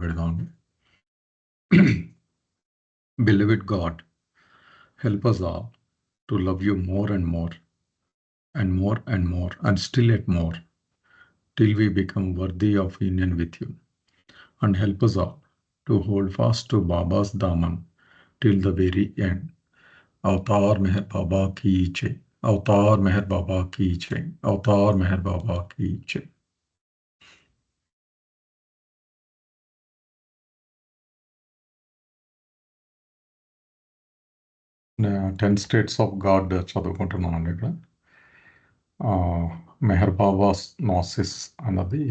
పెడదామండి. Beloved God, help us all to love you more and more, and more and more, and still yet more, till we become worthy of union with you. And help us all to hold fast to Baba's Daman till the very end. Avatar Meher Baba ki jai. Avatar Meher Baba ki jai. Avatar Meher Baba ki jai. నేను 10 states of God చదువుకుంటున్నానండి ఇక్కడ. మెహర్ బాబాస్ నాసిస్ అన్నది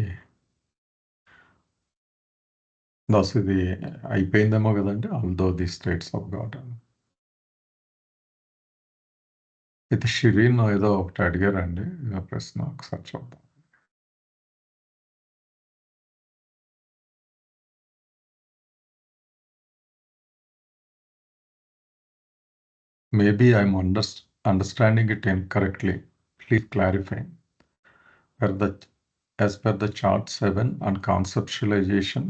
ఇది అయిపోయిందేమో కదండి. Although the states of God అయితే షిరీన్ ఏదో ఒకటి అడిగారండి ప్రశ్న, ఒకసారి చూద్దాం. Maybe I'm understanding it incorrectly. Please clarify. As per the chart 7 on conceptualization,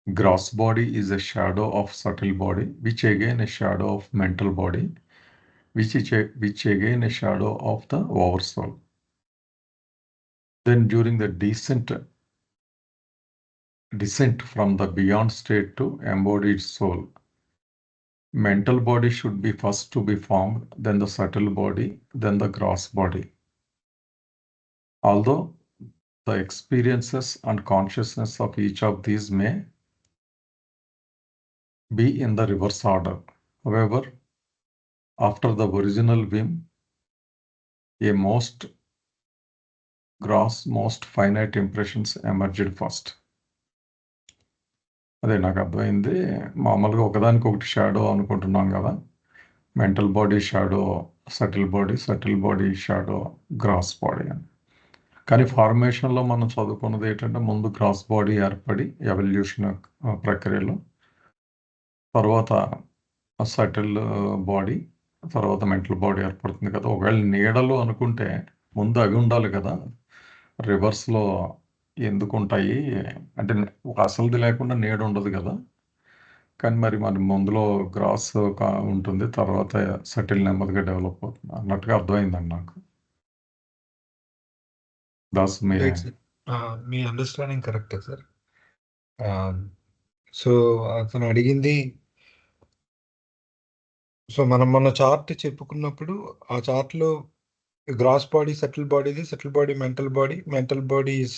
gross body is a shadow of subtle body, which again a shadow of mental body, which again a shadow of the oversoul. Then during the descent from the beyond state to embodied soul, mental body should be first to be formed, then the subtle body, then the gross body. Although the experiences and consciousness of each of these may be in the reverse order. However, after the original whim, a most gross, most finite impressions emerged first. అదే నాకు అర్థమైంది. మామూలుగా ఒకదానికొకటి shadow అనుకుంటున్నాం కదా. Mental body shadow subtle body shadow gross body అని. కానీ ఫార్మేషన్లో మనం చదువుకున్నది ఏంటంటే ముందు గ్రాస్ బాడీ ఏర్పడి ఎవల్యూషన్ ప్రక్రియలో, తర్వాత సటిల్ బాడీ, తర్వాత మెంటల్ బాడీ ఏర్పడుతుంది కదా. ఒకవేళ నీడలు అనుకుంటే ముందు అవి ఉండాలి కదా. రివర్స్లో ఎందుకు ఉంటాయి అంటే ఒక అసలుది లేకుండా నీడ ఉండదు కదా. కానీ మరి ముందులో గ్రాస్ ఉంటుంది, తర్వాత సటిల్ నెమ్మదిగా డెవలప్ అవుతుంది అన్నట్టుగా అర్థమైందండి నాకు. దాస్ మీ అండర్స్టాండింగ్ కరెక్టే సార్. సో అతను అడిగింది, సో మనం మొన్న చార్ట్ చెప్పుకున్నప్పుడు ఆ చార్ట్లో gross body subtle body mental body is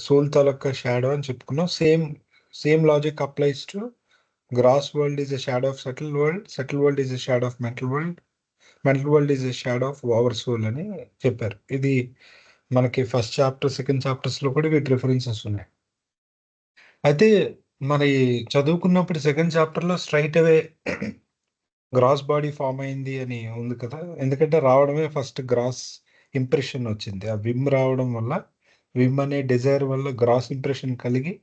soul తాలూకా షాడో అని చెప్పుకున్నాం. Same logic applies to gross world is a shadow of subtle world is a shadow of mental world is a shadow of oversoul అని చెప్పారు. ఇది మనకి first chapter, second చాప్టర్స్లో కూడా వీటి references ఉన్నాయి. అయితే మరి చదువుకున్నప్పుడు సెకండ్ చాప్టర్లో స్ట్రైట్ అవే గ్రాస్ బాడీ ఫామ్ అయింది అని ఉంది కదా. ఎందుకంటే రావడమే ఫస్ట్ గ్రాస్ ఇంప్రెషన్ వచ్చింది. ఆ విమ్ రావడం వల్ల, విమ్ అనే డిజైర్ వల్ల గ్రాస్ ఇంప్రెషన్ కలిగి,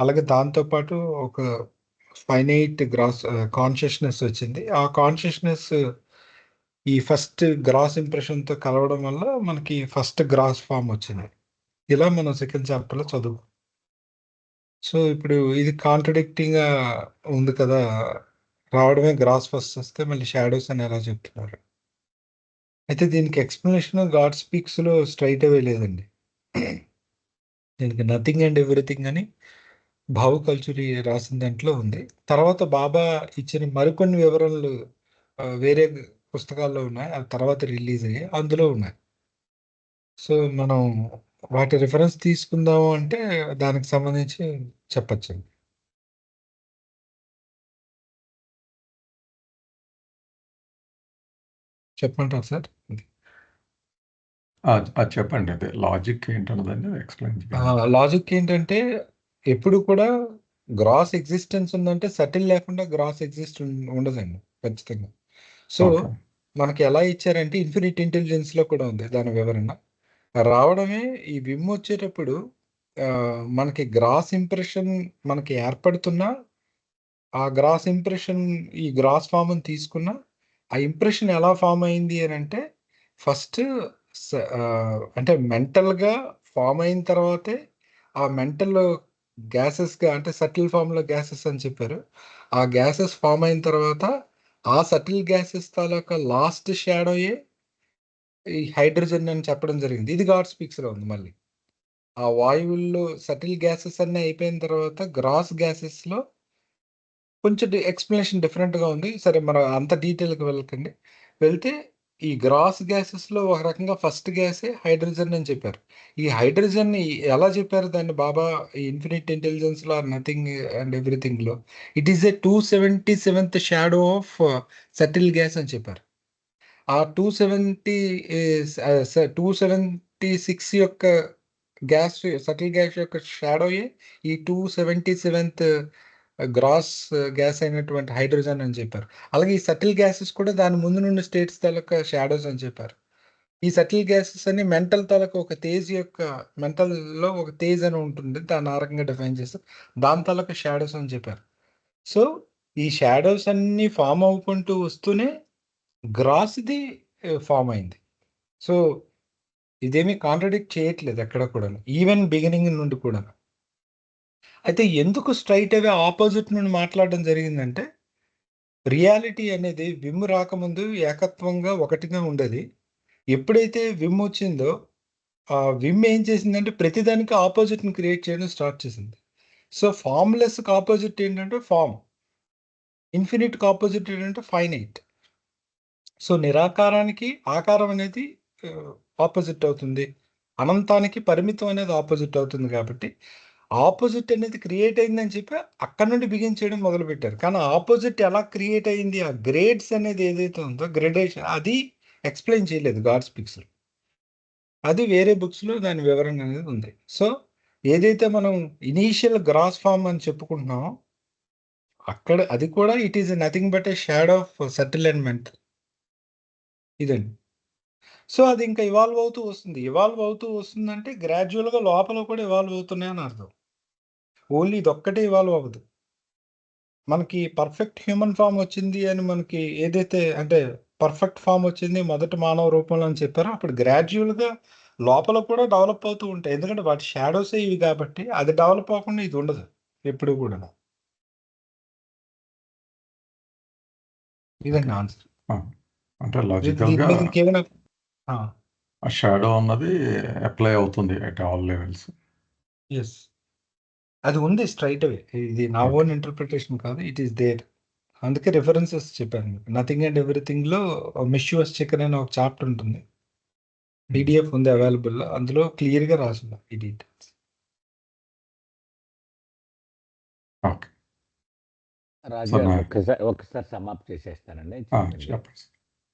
అలాగే దాంతోపాటు ఒక ఫైనైట్ గ్రాస్ కాన్షియస్నెస్ వచ్చింది. ఆ కాన్షియస్నెస్ ఈ ఫస్ట్ గ్రాస్ ఇంప్రెషన్తో కలవడం వల్ల మనకి ఫస్ట్ గ్రాస్ ఫామ్ వచ్చింది. ఇలా మనం సెకండ్ చాప్టర్లో చదువు. సో ఇప్పుడు ఇది కాంట్రడిక్టింగ్గా ఉంది కదా. రావడమే గ్రాస్ ఫస్ట్ వస్తే మళ్ళీ షాడోస్ అని ఎలా చెప్తున్నారు? అయితే దీనికి ఎక్స్ప్లెనేషన్ గాడ్ స్పీక్స్లో స్ట్రైట్ అవే లేదండి. దీనికి నథింగ్ అండ్ ఎవ్రీథింగ్ అని భావు కల్చురీ రాసిన దాంట్లో ఉంది. తర్వాత బాబా ఇచ్చిన మరికొన్ని వివరణలు వేరే పుస్తకాల్లో ఉన్నాయి, అవి తర్వాత రిలీజ్ అయ్యాయి, అందులో ఉన్నాయి. సో మనం వాటి రిఫరెన్స్ తీసుకుందాము అంటే దానికి సంబంధించి చెప్పచ్చండి. చెప్పమంటారు సార్? చెప్పండి. అదే లాజిక్ ఏంటన్నదని ఎక్స్ప్లెయిన్ లాజిక్ ఏంటంటే ఎప్పుడు కూడా గ్రాస్ ఎగ్జిస్టెన్స్ ఉందంటే సటిల్ లేకుండా గ్రాస్ ఉండదండి ఖచ్చితంగా. సో మనకి ఎలా ఇచ్చారంటే ఇన్ఫినిట్ ఇంటెలిజెన్స్లో కూడా ఉంది దాని వివరణ. రావడమే ఈ విమ్ వచ్చేటప్పుడు మనకి గ్రాస్ ఇంప్రెషన్ మనకి ఏర్పడుతున్నా, ఆ గ్రాస్ ఇంప్రెషన్ ఈ గ్రాస్ ఫామ్ అని తీసుకున్నా, ఆ ఇంప్రెషన్ ఎలా ఫామ్ అయింది అని అంటే ఫస్ట్ అంటే మెంటల్గా ఫామ్ అయిన తర్వాతే ఆ మెంటల్ గ్యాసెస్గా అంటే సటిల్ ఫామ్లో గ్యాసెస్ అని చెప్పారు. ఆ గ్యాసెస్ ఫామ్ అయిన తర్వాత ఆ సటిల్ గ్యాసెస్ తాలూకా లాస్ట్ షాడోయే ఈ హైడ్రోజన్ అని చెప్పడం జరిగింది. ఇది గాడ్ స్పీక్స్‌లో ఉంది మళ్ళీ. ఆ వాయువుల్లో సటిల్ గ్యాసెస్ అన్నీ అయిపోయిన తర్వాత గ్రాస్ గ్యాసెస్‌లో కొంచెం ఎక్స్‌ప్లనేషన్ డిఫరెంట్‌గా ఉంది. సరే మనం అంత డీటెయిల్‌కి వెళ్ళకండి. వెళ్తే ఈ గ్రాస్ గ్యాసెస్‌లో ఒక రకంగా ఫస్ట్ గ్యాసే హైడ్రోజన్ అని చెప్పారు. ఈ హైడ్రోజన్‌ని ఎలా చెప్పారు దాన్ని బాబా ఈ ఇన్ఫినిట్ ఇంటెలిజెన్స్‌లో ఆర్ నథింగ్ అండ్ ఎవ్రీథింగ్‌లో it is a 277th shadow of subtle gas అని చెప్పారు. ఆ 276 యొక్క గ్యాస్ సటిల్ గ్యాస్ యొక్క షాడోయే ఈ 277th గ్రాస్ గ్యాస్ అయినటువంటి హైడ్రోజన్ అని చెప్పారు. అలాగే ఈ సటిల్ గ్యాసెస్ కూడా దాని ముందు నుండి స్టేట్స్ తాలూకా షాడోస్ అని చెప్పారు. ఈ సటిల్ గ్యాసెస్ అన్ని మెంటల్ తాలూకా ఒక తేజ్ యొక్క మెంటల్‌లో ఒక తేజ్ అని ఉంటుంది. దాన్ని ఆ రకంగా డిఫైన్ చేస్తారు. దాని తాలూకా షాడోస్ అని చెప్పారు. సో, ఈ షాడోస్ అన్నీ ఫార్మ్ అవ్వుకుంటూ వస్తూనే గ్రాస్‌ది ఫార్మ్ అయింది. సో, ఇదేమీ కాంట్రాడిక్ట్ చేయట్లేదు ఎక్కడ కూడాను. ఈవెన్ బిగినింగ్ నుండి కూడాను. అయితే ఎందుకు స్ట్రెయిట్ అవే ఆపోజిట్ నుండి మాట్లాడడం జరిగిందంటే, రియాలిటీ అనేది విమ్ రాకముందు ఏకత్వంగా ఒకటిగా ఉండేది. ఎప్పుడైతే విమ్ వచ్చిందో, ఆ విమ్ ఏం చేసిందంటే ప్రతిదానికి ఆపోజిట్‌ని క్రియేట్ చేయడం స్టార్ట్ చేసింది. సో, ఫార్మ్‌లెస్‌కి ఆపోజిట్ ఏంటంటే ఫార్మ్. ఇన్ఫినిట్‌కి ఆపోజిట్ ఏంటంటే ఫైనైట్. సో, నిరాకారానికి ఆకారం అనేది ఆపోజిట్ అవుతుంది. అనంతానికి పరిమితం అనేది ఆపోజిట్ అవుతుంది కాబట్టి, ఆపోజిట్ అనేది క్రియేట్ అయిందని చెప్పి అక్కడి నుండి బిగిన్ చేయడం మొదలుపెట్టారు. కానీ ఆపోజిట్ ఎలా క్రియేట్ అయింది? ఆ గ్రేడ్స్ అనేది ఏదైతే ఉందో గ్రేడేషన్ అది ఎక్స్‌ప్లెయిన్ చేయలేదు గాడ్ స్పీక్స్‌లో. అది వేరే బుక్స్‌లో దాని వివరణ అనేది ఉంది. సో, ఏదైతే మనం ఇనీషియల్ గ్రాస్ ఫార్మ్ అని చెప్పుకుంటున్నామో, అక్కడ అది కూడా it is nothing but a shadow of subtle and mental. ఇదండి. సో, అది ఇంకా ఇవాల్వ్ అవుతూ వస్తుంది. ఇవాల్వ్ అవుతూ వస్తుందంటే గ్రాడ్యుయల్‌గా లోపల కూడా ఇవాల్వ్ అవుతున్నాయని అర్థం. ఓన్లీ ఇదొక్కటే ఇవాల్వ్ అవ్వదు. మనకి పర్ఫెక్ట్ హ్యూమన్ ఫార్మ్ వచ్చింది అని మనకి ఏదైతే అంటే పర్ఫెక్ట్ ఫార్మ్ వచ్చింది మొదటి మానవ రూపంలో అని చెప్పారో, అప్పుడు గ్రాడ్యుయల్‌గా లోపల కూడా డెవలప్ అవుతూ ఉంటాయి. ఎందుకంటే వాటి షాడోసే ఇవి కాబట్టి అది డెవలప్ అవ్వకుండా ఇది ఉండదు ఎప్పుడు కూడాను. ఇదండి ఆన్సర్. ఆ! అంటే దీని లాజికల్‌గా మీద ఇంకేమైనా ఆ! ఆ షాడో అన్నది అప్లై అవుతుంది అట్ ఆల్ లెవెల్స్. యెస్. అది ఉంది స్ట్రెయిట్ అవే. ఇది నా ఓకే. ఓన్ ఇంటర్‌ప్రిటేషన్ కాదు. It is there. అందుకే రిఫరెన్సెస్ చెప్పాను మీకు. 'నథింగ్ అండ్ ఎవ్రీథింగ్‌లో' 'మిస్యూస్ చికెన్' అని ఒక చాప్టర్ ఉంటుంది. హ్మ్. పీడీఎఫ్ ఉంది అవైలబుల్‌లో. అందులో క్లియర్‌గా రాసుంది ఈ డీటెయిల్స్. ఓకే. రాజు సార్ గారు నా ఒక్కసారి సమాప్తి చేసేస్తానండి. చెప్పింది చెప్పండి సార్.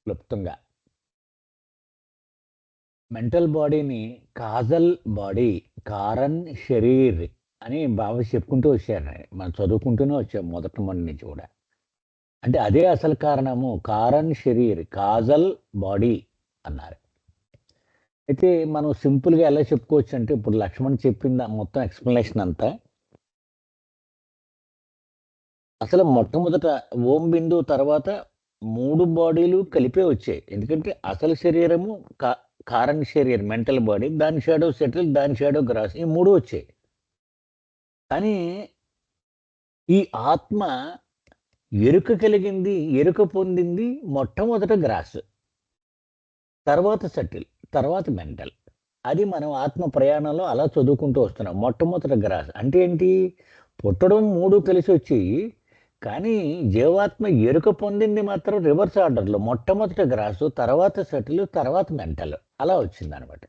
క్లుప్తంగా. మెంటల్ బాడీని కాజల్ బాడీ, కారన్ శరీర్ అని బాగా చెప్పుకుంటూ వచ్చారు. మనం చదువుకుంటూనే వచ్చాం మొదటి నుంచి కూడా. అంటే అదే అసలు కారణము. కారన్ శరీర్, కాజల్ బాడీ అన్నారు. అయితే మనం సింపుల్‌గా ఎలా చెప్పుకోవచ్చు అంటే, ఇప్పుడు లక్ష్మణ్ చెప్పింది మొత్తం ఎక్స్‌ప్లనేషన్ అంతా. అసలు మొట్టమొదట ఓం బిందువు తర్వాత 3 బాడీలు కలిపే వచ్చాయి. ఎందుకంటే అసలు శరీరము కారణ శరీరం మెంటల్ బాడీ, దాని షాడో సెటిల్, దాని షాడో గ్రాస్, ఈ 3 వచ్చాయి. కానీ ఈ ఆత్మ ఎరుక కలిగింది, ఎరుక పొందింది మొట్టమొదట గ్రాస్, తర్వాత సెటిల్, తర్వాత మెంటల్. అది మనం ఆత్మ ప్రయాణంలో అలా చదువుకుంటూ వస్తున్నాం. మొట్టమొదట గ్రాస్ అంటే ఏంటి? పుట్టడం 3 కలిసి వచ్చాయి. కానీ జీవాత్మ ఎరుక పొందింది మాత్రం రివర్స్ ఆర్డర్‌లో. మొట్టమొదట గ్రాసు, తర్వాత సెటిల్, తర్వాత మెంటల్ అలా వచ్చిందనమాట.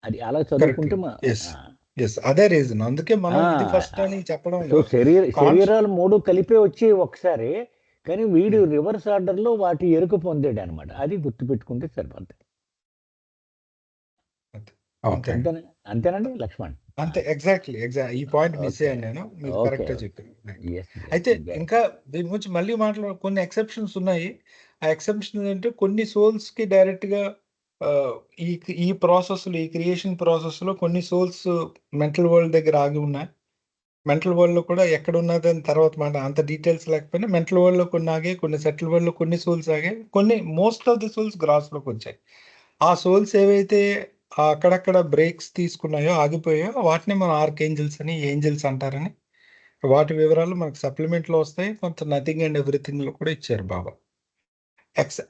అది అలా కరెక్ట్. చదువుకుంటే యెస్. యెస్. అదే రీజన్. అందుకే మనం ఇది ఫస్ట్ అని సో, చెప్పడంలో శరీరాలు 3 కలిపే వచ్చాయి ఒకసారి. కానీ వీడు హ్మ్. రివర్స్ ఆర్డర్‌లో వాటి ఎరుక పొందాడనమాట. అది గుర్తుపెట్టుకుంటే సరిపోద్ది. ఓకే. అంతే. అంతేనండి లక్ష్మణ్? అంతే. ఎగ్జాక్ట్‌లీ. ఈ పాయింట్ మిస్ ఓకే. అయ్యాను నేను. మీరు ఓకే. కరెక్ట్‌గా చెప్పారు. యెస్. అయితే ఇంకా దీని గురించి మళ్ళీ కొన్ని ఎక్సెప్షన్స్ ఉన్నాయి. ఆ ఎక్సెప్షన్స్ అంటే కొన్ని సోల్స్‌కి డైరెక్ట్‌గా ఈ ఈ ప్రాసెస్‌లో ఈ క్రియేషన్ ప్రాసెస్‌లో కొన్ని సోల్స్ మెంటల్ వరల్డ్ దగ్గర ఆగి ఉన్నాయి. మెంటల్ వరల్డ్‌లో కూడా ఎక్కడున్నదని తర్వాత మాట అంత డీటెయిల్స్ లేకపోయినా మెంటల్ వరల్డ్‌లో కొన్ని ఆగాయి. కొన్ని సెటిల్ వరల్డ్‌లో కొన్ని సోల్స్ ఆగాయి. కొన్ని మోస్ట్ ఆఫ్ ది సోల్స్ గ్రాస్‌లోకొచ్చాయి. ఆ సోల్స్ ఏవైతే అక్కడక్కడ బ్రేక్స్ తీసుకున్నాయో, ఆగిపోయాయో వాటిని మనం ఆర్కేంజెల్స్ అని, ఏంజెల్స్ అంటారని వాటి వివరాలు మనకు సప్లిమెంట్‌లో వస్తాయి. కొంత నథింగ్ అండ్ ఎవ్రీథింగ్‌లో కూడా ఇచ్చారు బాబా.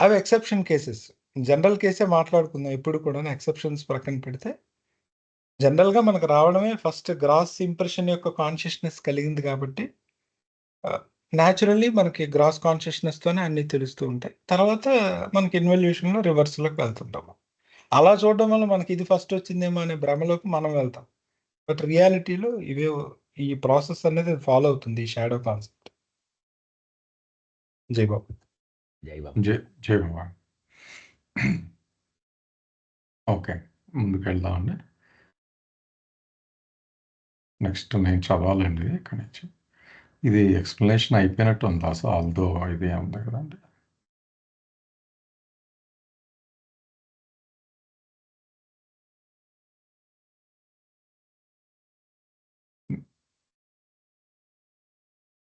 అవి ఎక్సెప్షన్ కేసెస్. జనరల్ కేసే మాట్లాడుకుందాం ఎప్పుడు కూడాను. ఎక్సెప్షన్స్ పక్కన పెడితే జనరల్‌గా మనకు రావడమే ఫస్ట్ గ్రాస్ ఇంప్రెషన్ యొక్క కాన్షియస్‌నెస్ కలిగింది కాబట్టి న్యాచురల్లీ మనకి గ్రాస్ కాన్షియస్‌నెస్‌తోనే అన్నీ తెలుస్తూ ఉంటాయి. తర్వాత మనకి ఇన్వల్యూషన్‌లో రివర్స్‌లోకి వెళ్తుంటాము. అలా చూడడం వల్ల మనకి ఇది ఫస్ట్ వచ్చిందేమో అనే భ్రమలోకి మనం వెళ్తాం. బట్ రియాలిటీలో ఈ ప్రాసెస్ అనేది ఫాలో అవుతుంది. ఈ షాడో కాన్సెప్ట్. జై బాబు. జై బాబా. జై బాబా. ఓకే, ముందుకు వెళ్దామండి. నెక్స్ట్ నేను చదవాలండి ఇక్కడి నుంచి. ఇది ఎక్స్ప్లెనేషన్ అయిపోయినట్టు ఉంది అసలు, ఆల్దో ఇది ఉంది కదండి.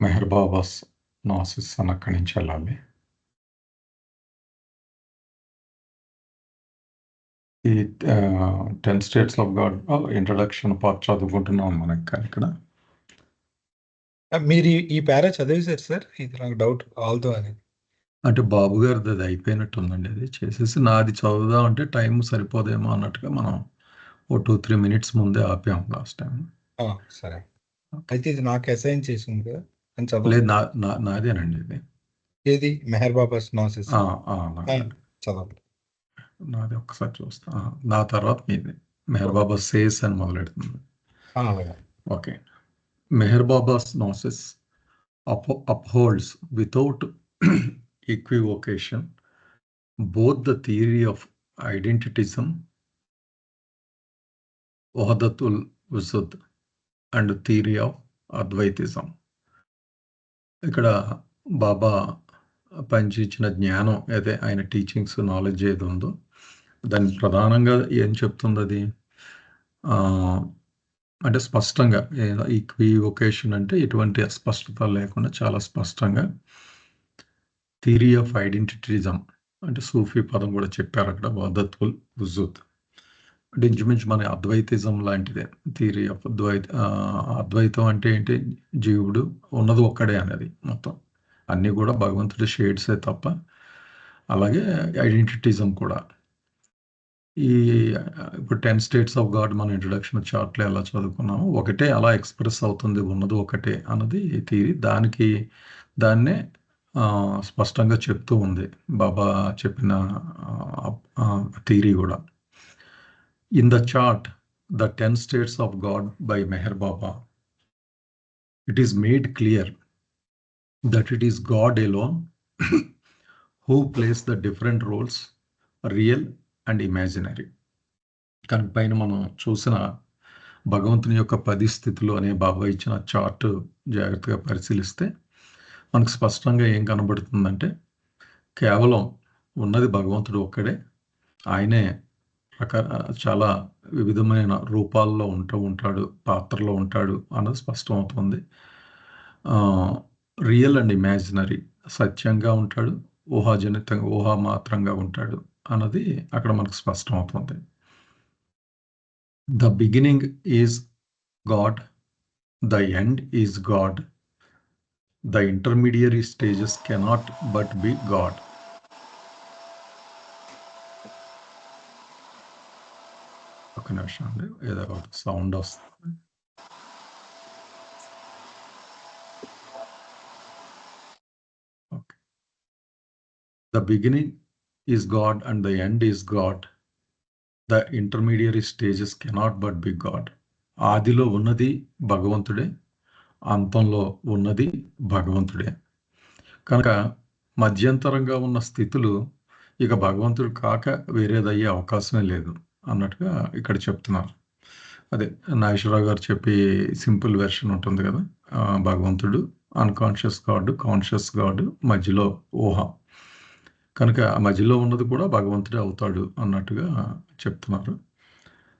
మెహర్ బాబాస్ నాసిస్ అని అక్కడి నుంచి వెళ్ళాలి. ఈ 10 states of God introduction part చదువుకుంటున్నాం మనకి. కానీ ఇక్కడ మీరు ఈ పారా చదివేశారు సార్? ఇది నాకు డౌట్ ఆల్దో అనేది. అంటే బాబు గారిది అది అయిపోయినట్టు ఉందండి. అది చేసేసి నాది చదువుదాం అంటే టైం సరిపోదేమో అన్నట్టుగా మనం ఓ 2-3 మినిట్స్ ముందే ఆపాం లాస్ట్ టైం. సరే. అయితే ఇది నాకు అసైన్ చేసింది కదా అని చదవ. లేదు, నాదేనండి ఇది. ఏది మెహర్ బాబాస్ నాసిస్ నాదే. చదవండి. నాది ఒక్కసారి చూస్తా. నా తర్వాత మీది. మెహర్ బాబా సేస్ అని మొదలెడుతుంది. అలాగే. Okay. Meher Baba's gnosis upholds without equivocation both the theory of identitism, Wahdatul Wujud, and theory of Advaitism. ఇక్కడ బాబా పంచించిన జ్ఞానం ఏదే ఆయన టీచింగ్స్ నాలెడ్జ్ ఏది ఉందో దాన్ని ప్రధానంగా ఏం చెప్తుంది అది అంటే స్పష్టంగా ఈక్వివొకేషన్ అంటే ఎటువంటి అస్పష్టత లేకుండా చాలా స్పష్టంగా థియరీ ఆఫ్ ఐడెంటిటిజం అంటే సూఫీ పదం కూడా చెప్పారు అక్కడ, వహదతుల్ వుజూద్ అంటే ఇంచుమించు మన అద్వైతిజం లాంటిదే. థియరీ ఆఫ్ అద్వైతం అంటే ఏంటి? జీవుడు ఉన్నది ఒక్కడే అనేది మొత్తం అన్నీ కూడా భగవంతుడి షేడ్సే తప్ప. అలాగే ఐడెంటిటిజం కూడా. ఈ ఇప్పుడు 10 స్టేట్స్ ఆఫ్ గాడ్ మన ఇంట్రడక్షన్ చార్ట్లో ఎలా చదువుకున్నామో ఒకటే అలా ఎక్స్ప్రెస్ అవుతుంది, ఉన్నది ఒకటే అన్నది థియరీ. దాన్నే స్పష్టంగా చెప్తూ ఉంది బాబా చెప్పిన థియరీ కూడా. In the chart the 10 states of God by Meher Baba, it is made clear that it is God alone who plays the different roles, real and imaginary. కనుక పైన మనం చూసిన భగవంతుని యొక్క 10 స్థితులు అనే బాబా ఇచ్చిన చార్ట్ జాగ్రత్తగా పరిశీలిస్తే మనకు స్పష్టంగా ఏం కనబడుతుందంటే కేవలం ఉన్నది భగవంతుడు ఒక్కడే. ఆయనే చాలా వివిధమైన రూపాల్లో ఉంటాడు, పాత్రలో ఉంటాడు అన్నది స్పష్టమవుతుంది. రియల్ అండ్ ఇమాజినరీ, సత్యంగా ఉంటాడు, ఊహాజనితంగా ఊహామాత్రంగా ఉంటాడు అన్నది అక్కడ మనకు స్పష్టమవుతుంది. The beginning is God, the end is God, the intermediary stages cannot but be God. ఒక నిమిషం అండి, ఏదో ఒక సౌండ్ వస్తుంది. Okay. The beginning is God and the end is God. The intermediary stages cannot but be God. ఆదిలో ఉన్నది భగవంతుడే, అంతంలో ఉన్నది భగవంతుడే. కనుక మధ్యంతరంగా ఉన్న స్థితులు ఇక భగవంతుడు కాక వేరేదయ్యే అవకాశమే లేదు అన్నట్టుగా ఇక్కడ చెప్తున్నారు. అదే నాగేశ్వరరావు గారు చెప్పి సింపుల్ వెర్షన్ ఉంటుంది కదా, భగవంతుడు, అన్కాన్షియస్ గాడ్, కాన్షియస్ గాడ్, మధ్యలో ఊహ. కనుక ఆ మధ్యలో ఉన్నది కూడా భగవంతుడే అవుతాడు అన్నట్టుగా చెప్తున్నారు.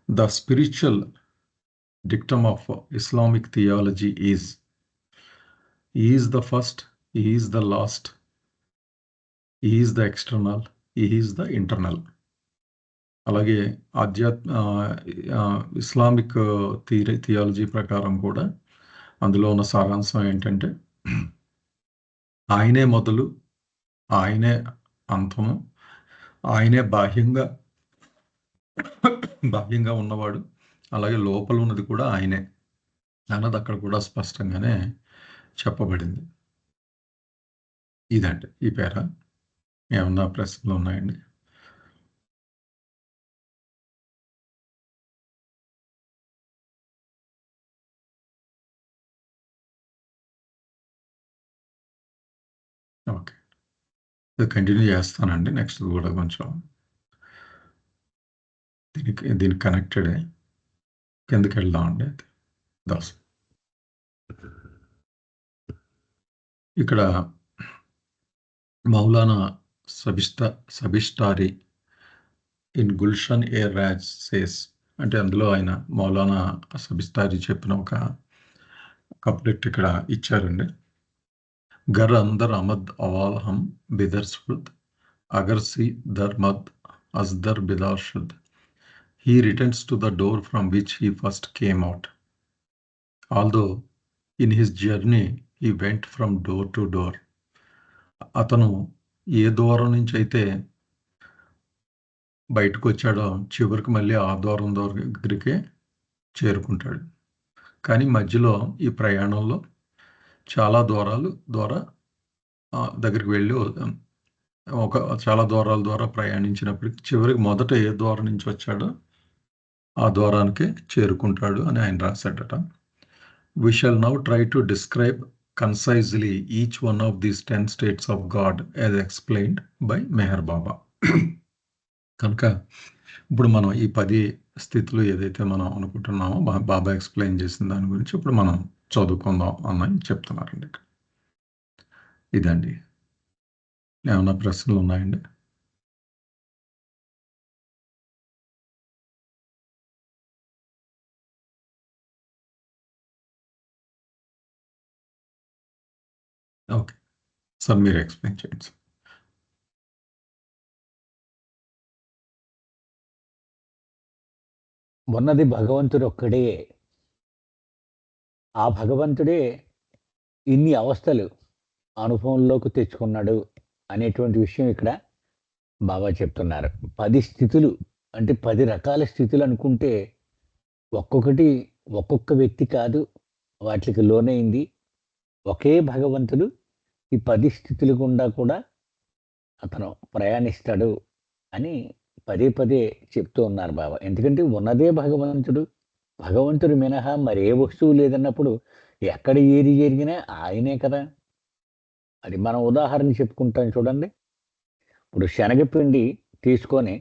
The spiritual dictum of Islamic theology is He is the first, He is the last, He is the external, He is the internal. అలాగే ఇస్లామిక్ థియాలజీ ప్రకారం కూడా అందులో ఉన్న సారాంశం ఏంటంటే ఆయనే మొదలు, ఆయనే అంతము, ఆయనే బాహ్యంగా ఉన్నవాడు, అలాగే లోపల ఉన్నది కూడా ఆయనే అన్నది అక్కడ కూడా స్పష్టంగానే చెప్పబడింది. ఇదండి ఈ పేర. ఏమన్నా ప్రశ్నలు ఉన్నాయండి? ఓకే, కంటిన్యూ చేస్తానండి. నెక్స్ట్ కూడా కొంచెం దీనికి కనెక్టెడే. కిందకి వెళ్దామండి. దాస్ ఇక్కడ Maulana Shabistari in Gulshan e Raz says అంటే అందులో ఆయన మౌలానా సబిస్తారీ చెప్పిన ఒక కప్లెట్ ఇక్కడ ఇచ్చారండి. గర్ అందర్ Amad అవాల్ hum బిదర్స్ఫుద్ agar C there మద్ అస్దర్ బిదార్షుద్ he returns to the door from which he first came out. Although in his journey he went from door to door. అతను ఏ ద్వారం నుంచి అయితే బయటకు వచ్చాడో చివరికి మళ్ళీ ఆ ద్వారం దగ్గరికే చేరుకుంటాడు. కానీ మధ్యలో ఈ ప్రయాణంలో చాలా ద్వారా దగ్గరికి వెళ్ళి చాలా ద్వారాల ద్వారా ప్రయాణించినప్పటికీ చివరికి మొదట ఏ ద్వారం నుంచి వచ్చాడో ఆ ద్వారానికి చేరుకుంటాడు అని ఆయన రాశాడట. We shall now try to describe concisely each one of these 10 states of God as explained by Meher Baba. కనుక ఇప్పుడు మనం ఈ 10 స్థితులు ఏదైతే మనం అనుకుంటున్నామో బాబా ఎక్స్ప్లెయిన్ చేసిన దాని గురించి ఇప్పుడు మనం చదువుకుందాం అన్నది చెప్తున్నారండి. ఇదండి. ఏమైనా ప్రశ్నలు ఉన్నాయండి? ఓకే సార్, మీరు ఎక్స్ప్లెయిన్ చేయండి సార్. ఉన్నది భగవంతుడు ఒక్కడే. ఆ భగవంతుడే ఇన్ని అవస్థలు అనుభవంలోకి తెచ్చుకున్నాడు అనేటువంటి విషయం ఇక్కడ బాబా చెప్తున్నారు. 10 స్థితులు అంటే 10 రకాల స్థితులు అనుకుంటే ఒక్కొక్క వ్యక్తి కాదు, వాటికి లోనైంది ఒకే భగవంతుడు. ఈ 10 స్థితుల గుండా కూడా అతను ప్రయాణిస్తాడు అని పదే చెప్తూ ఉన్నారు బాబా. ఎందుకంటే ఉన్నదే భగవంతుడు మినహా మరే వస్తువు లేదన్నప్పుడు ఎక్కడ ఏది జరిగినా ఆయనే కదా. అది మనం ఉదాహరణ చెప్పుకుంటాం చూడండి. ఇప్పుడు శనగపిండి తీసుకొని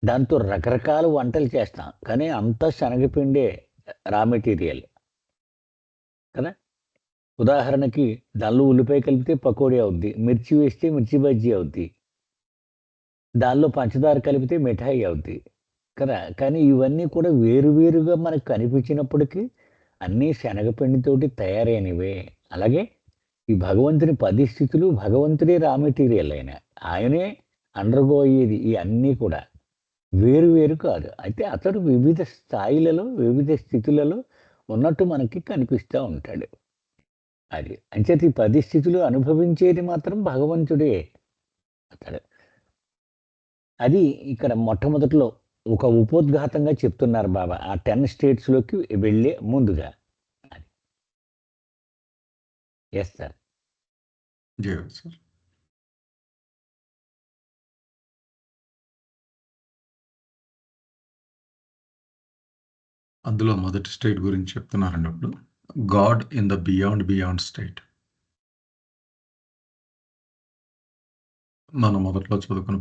దాంతో రకరకాల వంటలు చేస్తాం, కానీ అంతా శనగపిండే రా మెటీరియల్ కదా. ఉదాహరణకి దానిలో ఉల్లిపాయ కలిపితే పకోడీ అవుద్ది, మిర్చి వేస్తే మిర్చి బజ్జీ అవుద్ది, దానిలో పంచదార కలిపితే మిఠాయి అవుద్ది కదా. కానీ ఇవన్నీ కూడా వేరువేరుగా మనకు కనిపించినప్పటికీ అన్నీ శనగపిండితోటి తయారైనవే. అలాగే ఈ భగవంతుని 10 స్థితులు భగవంతుడే రా మెటీరియల్ ఆయనే అండర్గో అయ్యేది. ఈ అన్నీ కూడా వేరు కాదు. అయితే అతడు వివిధ స్థాయిలలో వివిధ స్థితులలో ఉన్నట్టు మనకి కనిపిస్తూ ఉంటాడు. అది అంచేత ఈ 10 స్థితులు అనుభవించేది మాత్రం భగవంతుడే అతడు. అది ఇక్కడ మొట్టమొదటిలో ఒక ఉపోద్ఘాతంగా చెప్తున్నారు బాబా ఆ 10 స్టేట్స్లోకి వెళ్ళే ముందుగా. అది ఎస్ సార్. సార్ అందులో మొదటి స్టేట్ గురించి చెప్తున్నారండి. అప్పుడు God in the beyond state. మనం మొదట్లో చదువుకున్న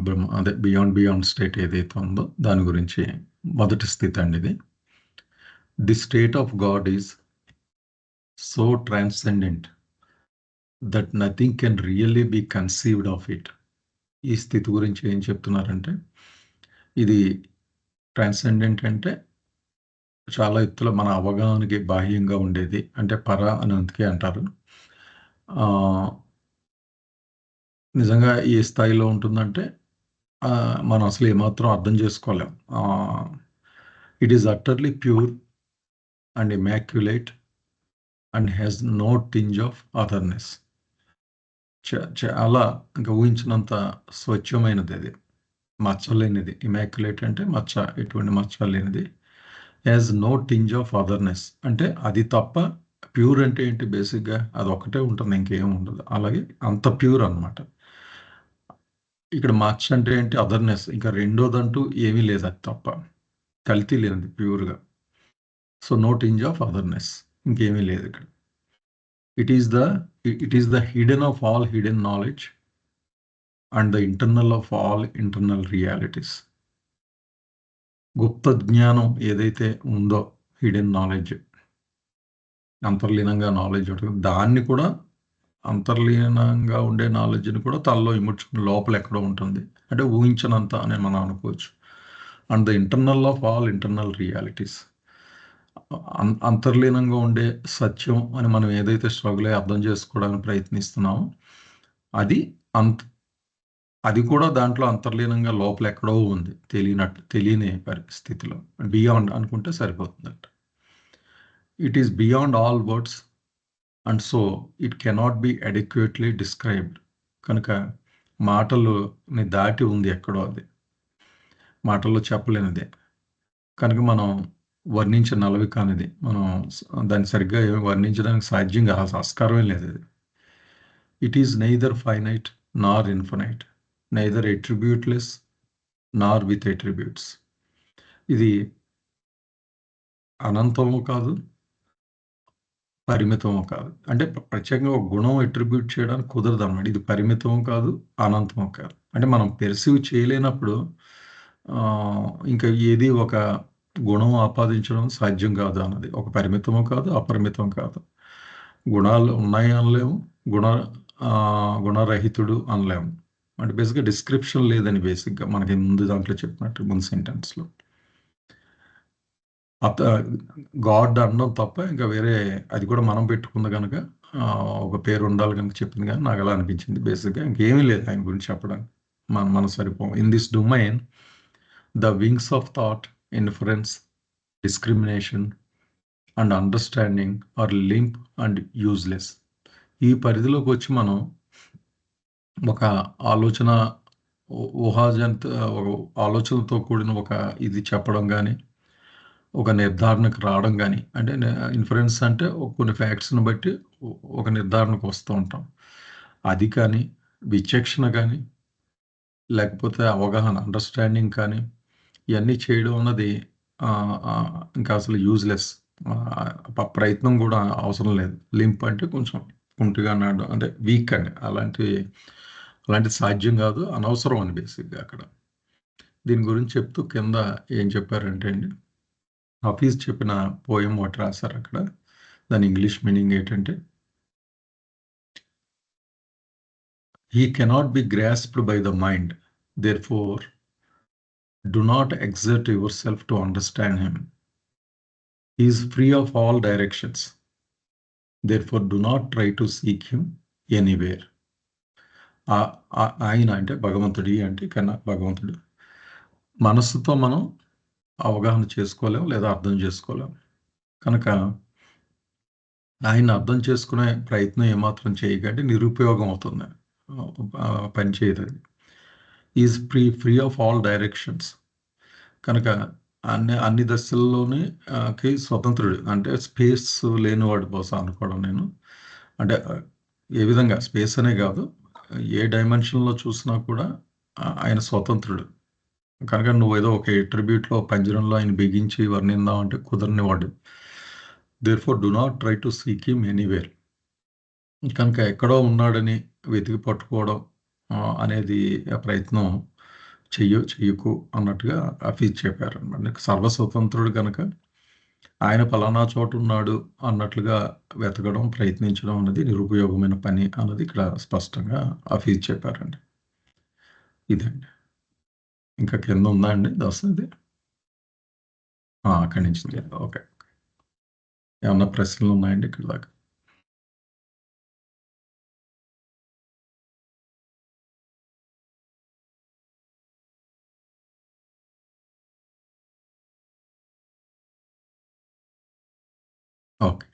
బ్రహ్మ, అదే బియాండ్ స్టేట్ ఏదైతే ఉందో దాని గురించి మొదటి స్థితి అండి ఇది. The state of God is so transcendent that nothing can really be conceived of it. ఈ స్థితి గురించి ఏం చెప్తున్నారంటే ఇది ట్రాన్సెండెంట్ అంటే చాలా ఎత్తుల మన అవగాహనకి బాహ్యంగా ఉండేది, అంటే పర అని అందుకే అంటారు. నిజంగా ఏ స్థాయిలో ఉంటుందంటే మనం అసలు ఏమాత్రం అర్థం చేసుకోలేం. It is utterly pure and immaculate and has no tinge of otherness. చాలా ఇంకా ఊహించినంత స్వచ్ఛమైనది అది, మచ్చలేనిది. ఇమాక్యులేట్ అంటే మచ్చ, ఎటువంటి మచ్చ లేనిది. Has no tinge of otherness అంటే అది తప్ప. ప్యూర్ అంటే ఏంటి? బేసిక్గా అది ఒకటే ఉంటుంది, ఇంకేం ఉండదు. అలాగే అంత ప్యూర్ అన్నమాట. ఇక్కడ మచ్చ అంటే ఏంటి? అదర్నెస్. ఇంకా రెండోదంటూ ఏమీ లేదు, అది తప్ప. కల్తీ లేనిది ప్యూర్గా. So no tinge of otherness, ఇంకేమీ లేదు ఇక్కడ. It is the hidden of all hidden knowledge and the internal of all internal realities. గుప్త జ్ఞానం ఏదైతే ఉందో, హిడెన్ నాలెడ్జ్, అంతర్లీనంగా నాలెడ్జ్ ఉంటుంది, దాన్ని కూడా, అంతర్లీనంగా ఉండే నాలెడ్జ్ని కూడా తనలో ఇముడ్చుకుని లోపల ఎక్కడో ఉంటుంది, అంటే ఊహించనంత అని మనం అనుకోవచ్చు. And the internal of all internal realities, అంతర్లీనంగా ఉండే సత్యం అని మనం ఏదైతే స్ట్రగుల్ అయ్యి అర్థం చేసుకోవడానికి ప్రయత్నిస్తున్నామో అది అది కూడా దాంట్లో అంతర్లీనంగా లోపల ఎక్కడో ఉంది, తెలియని పరిస్థితిలో. బియాండ్ అనుకుంటే సరిపోతుందంట. It is beyond all words and so it cannot be adequately described. కనుక మాటలుని దాటి ఉంది ఎక్కడో, అది మాటల్లో చెప్పలేనిదే. కనుక మనం వర్ణించనలవి కానిది, మనం దాన్ని సరిగ్గా వర్ణించడానికి సాధ్యం కాదు, ఆస్కారమే లేదు అది. It is neither finite Nar infinite, neither ఎట్రిబ్యూట్లెస్ Nar with attributes. ఇది అనంతము కాదు, పరిమితము కాదు. అంటే ప్రత్యేకంగా ఒక గుణం అట్రిబ్యూట్ చేయడానికి కుదరదు అన్నమాట. ఇది పరిమితము కాదు, అనంతము కాదు. అంటే మనం పెర్సీవ్ చేయలేనప్పుడు ఇంకా ఏది ఒక గుణం ఆపాదించడం సాధ్యం కాదు అన్నది. ఒక పరిమితము కాదు, అపరిమితం కాదు. గుణాలు ఉన్నాయి అనలేము, గుణరహితుడు అనలేము. అంటే బేసిక్గా డిస్క్రిప్షన్ లేదని, బేసిక్గా మనకి ముందు దాంట్లో చెప్పినట్టు, ముందు సెంటెన్స్లో గాడ్ అనడం తప్ప ఇంకా వేరే, అది కూడా మనం పెట్టుకుంది కనుక ఒక పేరు ఉండాలి కనుక చెప్పింది, కానీ నాకు అలా అనిపించింది. బేసిక్గా ఇంకేమీ లేదు ఆయన గురించి చెప్పడానికి, మనం సరిపోం. In this domain the wings of thought, inference, discrimination and understanding are limp and useless. ఈ పరిధిలోకి వచ్చి మనం ఒక ఆలోచన, ఊహాజనిత ఒక ఆలోచనతో కూడిన ఒక ఇది చెప్పడం కానీ, ఒక నిర్ధారణకు రావడం కానీ, అంటే ఇన్ఫరెన్స్ అంటే కొన్ని ఫ్యాక్ట్స్ని బట్టి ఒక నిర్ధారణకు వస్తూ ఉంటాం, అది కానీ, విచక్షణ కానీ, లేకపోతే అవగాహన, అండర్స్టాండింగ్ కానీ, ఇవన్నీ చేయడం అన్నది ఇంకా అసలు యూజ్లెస్. ప్రయత్నం కూడా అవసరం లేదు. లింప్ అంటే కొంచెం కుంటిగా నాడు, అంటే వీక్ అండి. అలాంటి సాధ్యం కాదు, అనవసరం అని బేసిక్గా అక్కడ. దీని గురించి చెప్తూ కింద ఏం చెప్పారంటే అండి, హఫీజ్ చెప్పిన పోయం ఒకటి రాశారు అక్కడ. దాని ఇంగ్లీష్ మీనింగ్ ఏంటంటే, he cannot be grasped by the mind, therefore do not exert yourself to understand him. He is free of all directions. Therefore, do not try to seek him anywhere. ఆయన అంటే భగవంతుడి, అంటే కన్నా భగవంతుడు. మనస్సుతో మనం అవగాహన చేసుకోలేం లేదా అర్థం చేసుకోలేం. కనుక ఆయన అర్థం చేసుకునే ప్రయత్నం ఏమాత్రం చేయకండి, నిరుపయోగం అవుతుంది, పని చేయదు. Is free of all directions. కనుక అన్ని దశల్లోనే స్వతంత్రుడు, అంటే స్పేస్ లేనివాడు బహుశా అనుకోవడం నేను. అంటే ఏ విధంగా స్పేస్ అనే కాదు, ఏ డైమెన్షన్లో చూసినా కూడా ఆయన స్వతంత్రుడు. కనుక నువ్వు ఏదో ఒక ఎట్రిబ్యూట్లో, పంజరంలో ఆయన బిగించి వర్ణిందాం అంటే కుదరని వాడు. Therefore do not try to seek him anywhere. కనుక ఎక్కడో ఉన్నాడని వెతికి పట్టుకోవడం అనేది ప్రయత్నం చెయ్యకు అన్నట్టుగా హఫీజ్ చెప్పారు అనమాట. సర్వస్వతంత్రుడు కనుక ఆయన ఫలానా చోటు ఉన్నాడు అన్నట్లుగా వెతకడం, ప్రయత్నించడం అనేది నిరుపయోగమైన పని అన్నది ఇక్కడ స్పష్టంగా హఫీజ్ చెప్పారండి. ఇదండి. ఇంకా కింద ఉందా అండి దోస్తది? అక్కడి నుంచి ఓకే. ఏమన్నా ప్రశ్నలు ఉన్నాయండి ఇక్కడ దాకా? ఓకే.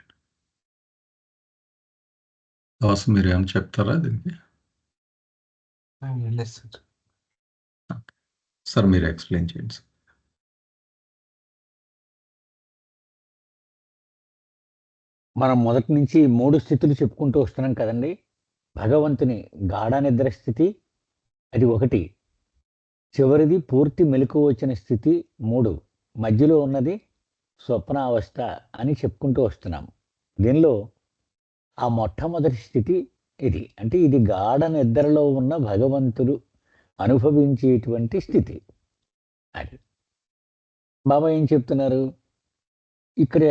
దాస్ మీరేమైనా చెప్తారా దీనికి? లేదు సార్. సార్ మీరు ఎక్స్‌ప్లెయిన్ చేయండి సార్. మనం మొదటి నుంచి 3 స్థితులు చెప్పుకుంటూ వస్తున్నాం కదండీ! భగవంతుని గాఢ నిద్ర స్థితి అది 1. చివరిది పూర్తి మెలకువ వచ్చిన స్థితి 3. మధ్యలో ఉన్నది స్వప్నావస్థ అని చెప్పుకుంటూ వస్తున్నాం. దీనిలో ఆ మొట్టమొదటి స్థితి ఇది. అంటే ఇది గాఢ నిద్రలో ఉన్న భగవంతుడు అనుభవించేటువంటి స్థితి. అది. బాబా ఏం చెప్తున్నారు? ఇక్కడ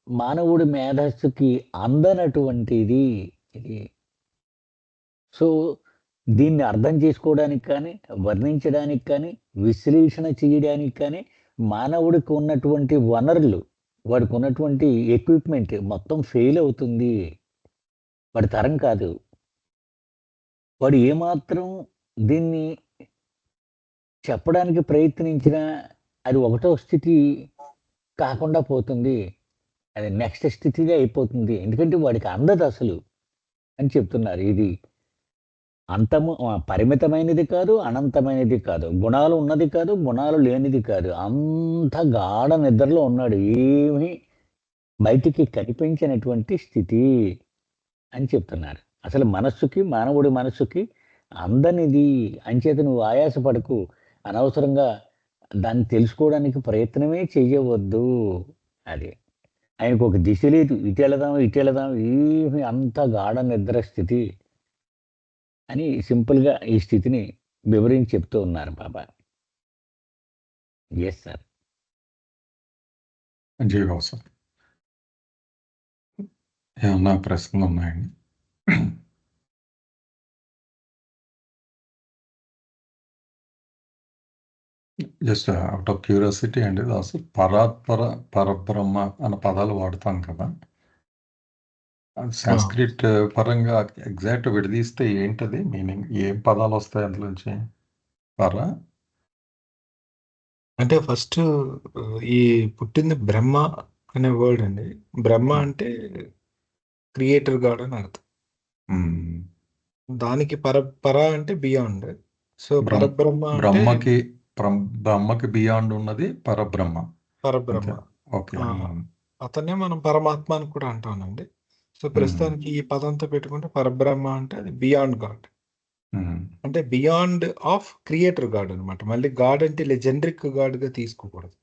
మానవుడి మేధస్సుకి అందనటువంటిది ఇది. సో, దీన్ని అర్థం చేసుకోవడానికి కానీ, వర్ణించడానికి కానీ, విశ్లేషణ చేయడానికి కానీ, మానవుడికి ఉన్నటువంటి వనరులు, వాడికి ఉన్నటువంటి ఎక్విప్‌మెంట్ మొత్తం ఫెయిల్ అవుతుంది. వాడి తరం కాదు. వాడు ఏమాత్రం దీన్ని చెప్పడానికి ప్రయత్నించినా, అది ఒకటో స్థితి కాకుండా పోతుంది. అది నెక్స్ట్ స్థితిగా అయిపోతుంది. ఎందుకంటే వాడికి అందదసలు అని చెప్తున్నారు. ఇది పరిమితమైనది కాదు, అనంతమైనది కాదు. గుణాలు ఉన్నది కాదు, గుణాలు లేనిది కాదు. అంత గాఢ నిద్రలో ఉన్నాడు. ఏమీ బయటికి కనిపించనటువంటి స్థితి అని చెప్తున్నారు. అసలు మనస్సుకి, మానవుడి మనస్సుకి అందనిది. అంచేత నువ్వు ఆయాసపడకు. అనవసరంగా దాన్ని తెలుసుకోవడానికి ప్రయత్నమే చెయ్యవద్దు. అది. ఆయనకు ఒక దిశ లేదు. ఇటెళదాం, ఇటెళదాం ఏమి అంత గాఢ నిద్ర స్థితి అని సింపుల్‌గా ఈ స్థితిని వివరించి చెప్తూ ఉన్నారు Baba. Yes sir. Jiva sir. ఏమన్నా ప్రశ్నలున్నాయండి? జస్ట్ ఔట్ ఆఫ్ క్యూరియాసిటీ అండి దాసు. పరాత్పర, పరబ్రహ్మ అన్న పదాలు వాడతాం కదా! అది ఆ! సాంస్క్రిట్ పరంగా ఎగ్జాక్ట్ విడదీస్తే ఏంటది మీనింగ్? ఏం పదాలొస్తాయి అందులోంచి? పర? అంటే ఫస్ట్ ఈ పుట్టింది బ్రహ్మ అనే వర్డ్ అండి. బ్రహ్మ హ్మ్. అంటే క్రియేటర్ గాడ్ అని అర్థం. హ్మ్. దానికి పర అంటే బియాండ్. సో, బ్రహ్మ పరబ్రహ్మ అంటే బ్రహ్మకి బ్రహ్మకి బియాండ్ ఉన్నది పరబ్రహ్మ. పరబ్రహ్మ. అంతే. ఓకే. ఆ! హ్మ్. అతన్నే మనం పరమాత్మ అని కూడా అంటామండి. సో, హ్మ్. ప్రస్తుతానికి ఈ పదంతో పెట్టుకుంటే పరబ్రహ్మ అంటే అది బియాండ్ గాడ్. హ్మ్. అంటే బియాండ్ ఆఫ్ క్రియేటర్ గాడ్ అనమాట. మళ్ళీ గాడ్ అంటే ఇలా జనరిక్ గాడ్‌గా తీసుకోకూడదు.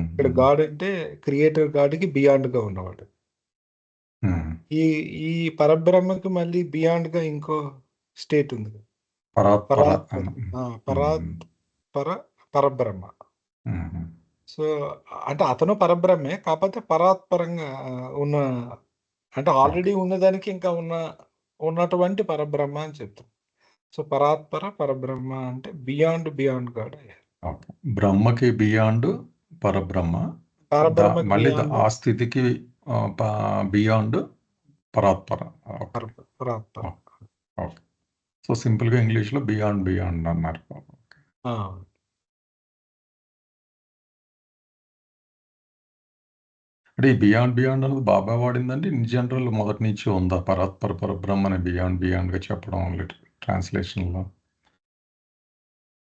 ఇక్కడ హుహుహు. గాడ్ అంటే క్రియేటర్ గాడ్‌కి బియాండ్‌గా ఉన్నవాడు. హ్మ్. ఈ ఈ పరబ్రహ్మకి మళ్ళీ బియాండ్‌గా ఇంకో స్టేట్ ఉంది. పరాత్పర పరాత్పర. అని. ఆ! హ్మ్. పర పరబ్రహ్మ. హుహు. సో, అంటే అతను పరబ్రహ్మే. కాపోతే పరాత్పరంగా ఉన్న అంటే ఓకే. ఆల్రెడీ ఉన్నదానికి ఇంకా ఉన్నటువంటి పరబ్రహ్మ అని చెప్తాం. సో, పరాత్పర, పరబ్రహ్మ అంటే బియాండ్ గాడ్. ఓకే. బ్రహ్మకి బియాండ్ పరబ్రహ్మ. పరబ్రహ్మకి మళ్ళీ బియాండ్ ఆ స్థితికి బియాండ్ పరాత్పర. ఓకే. పరాత్పర. ఓకే. ఓకే. సో, సింపుల్‌గా ఇంగ్లీష్‌లో బియాండ్ అన్నారు. ఓకే. ఆ! అంటే ఈ బియాండ్ అనేది బాబా వాడిందండి? ఇన్ జనరల్ మొదటి నుంచి ఉందా? పరాత్పర, పరబ్రహ్మ అని బియాండ్‌గా చెప్పడం ట్రాన్స్‌లేషన్‌లో?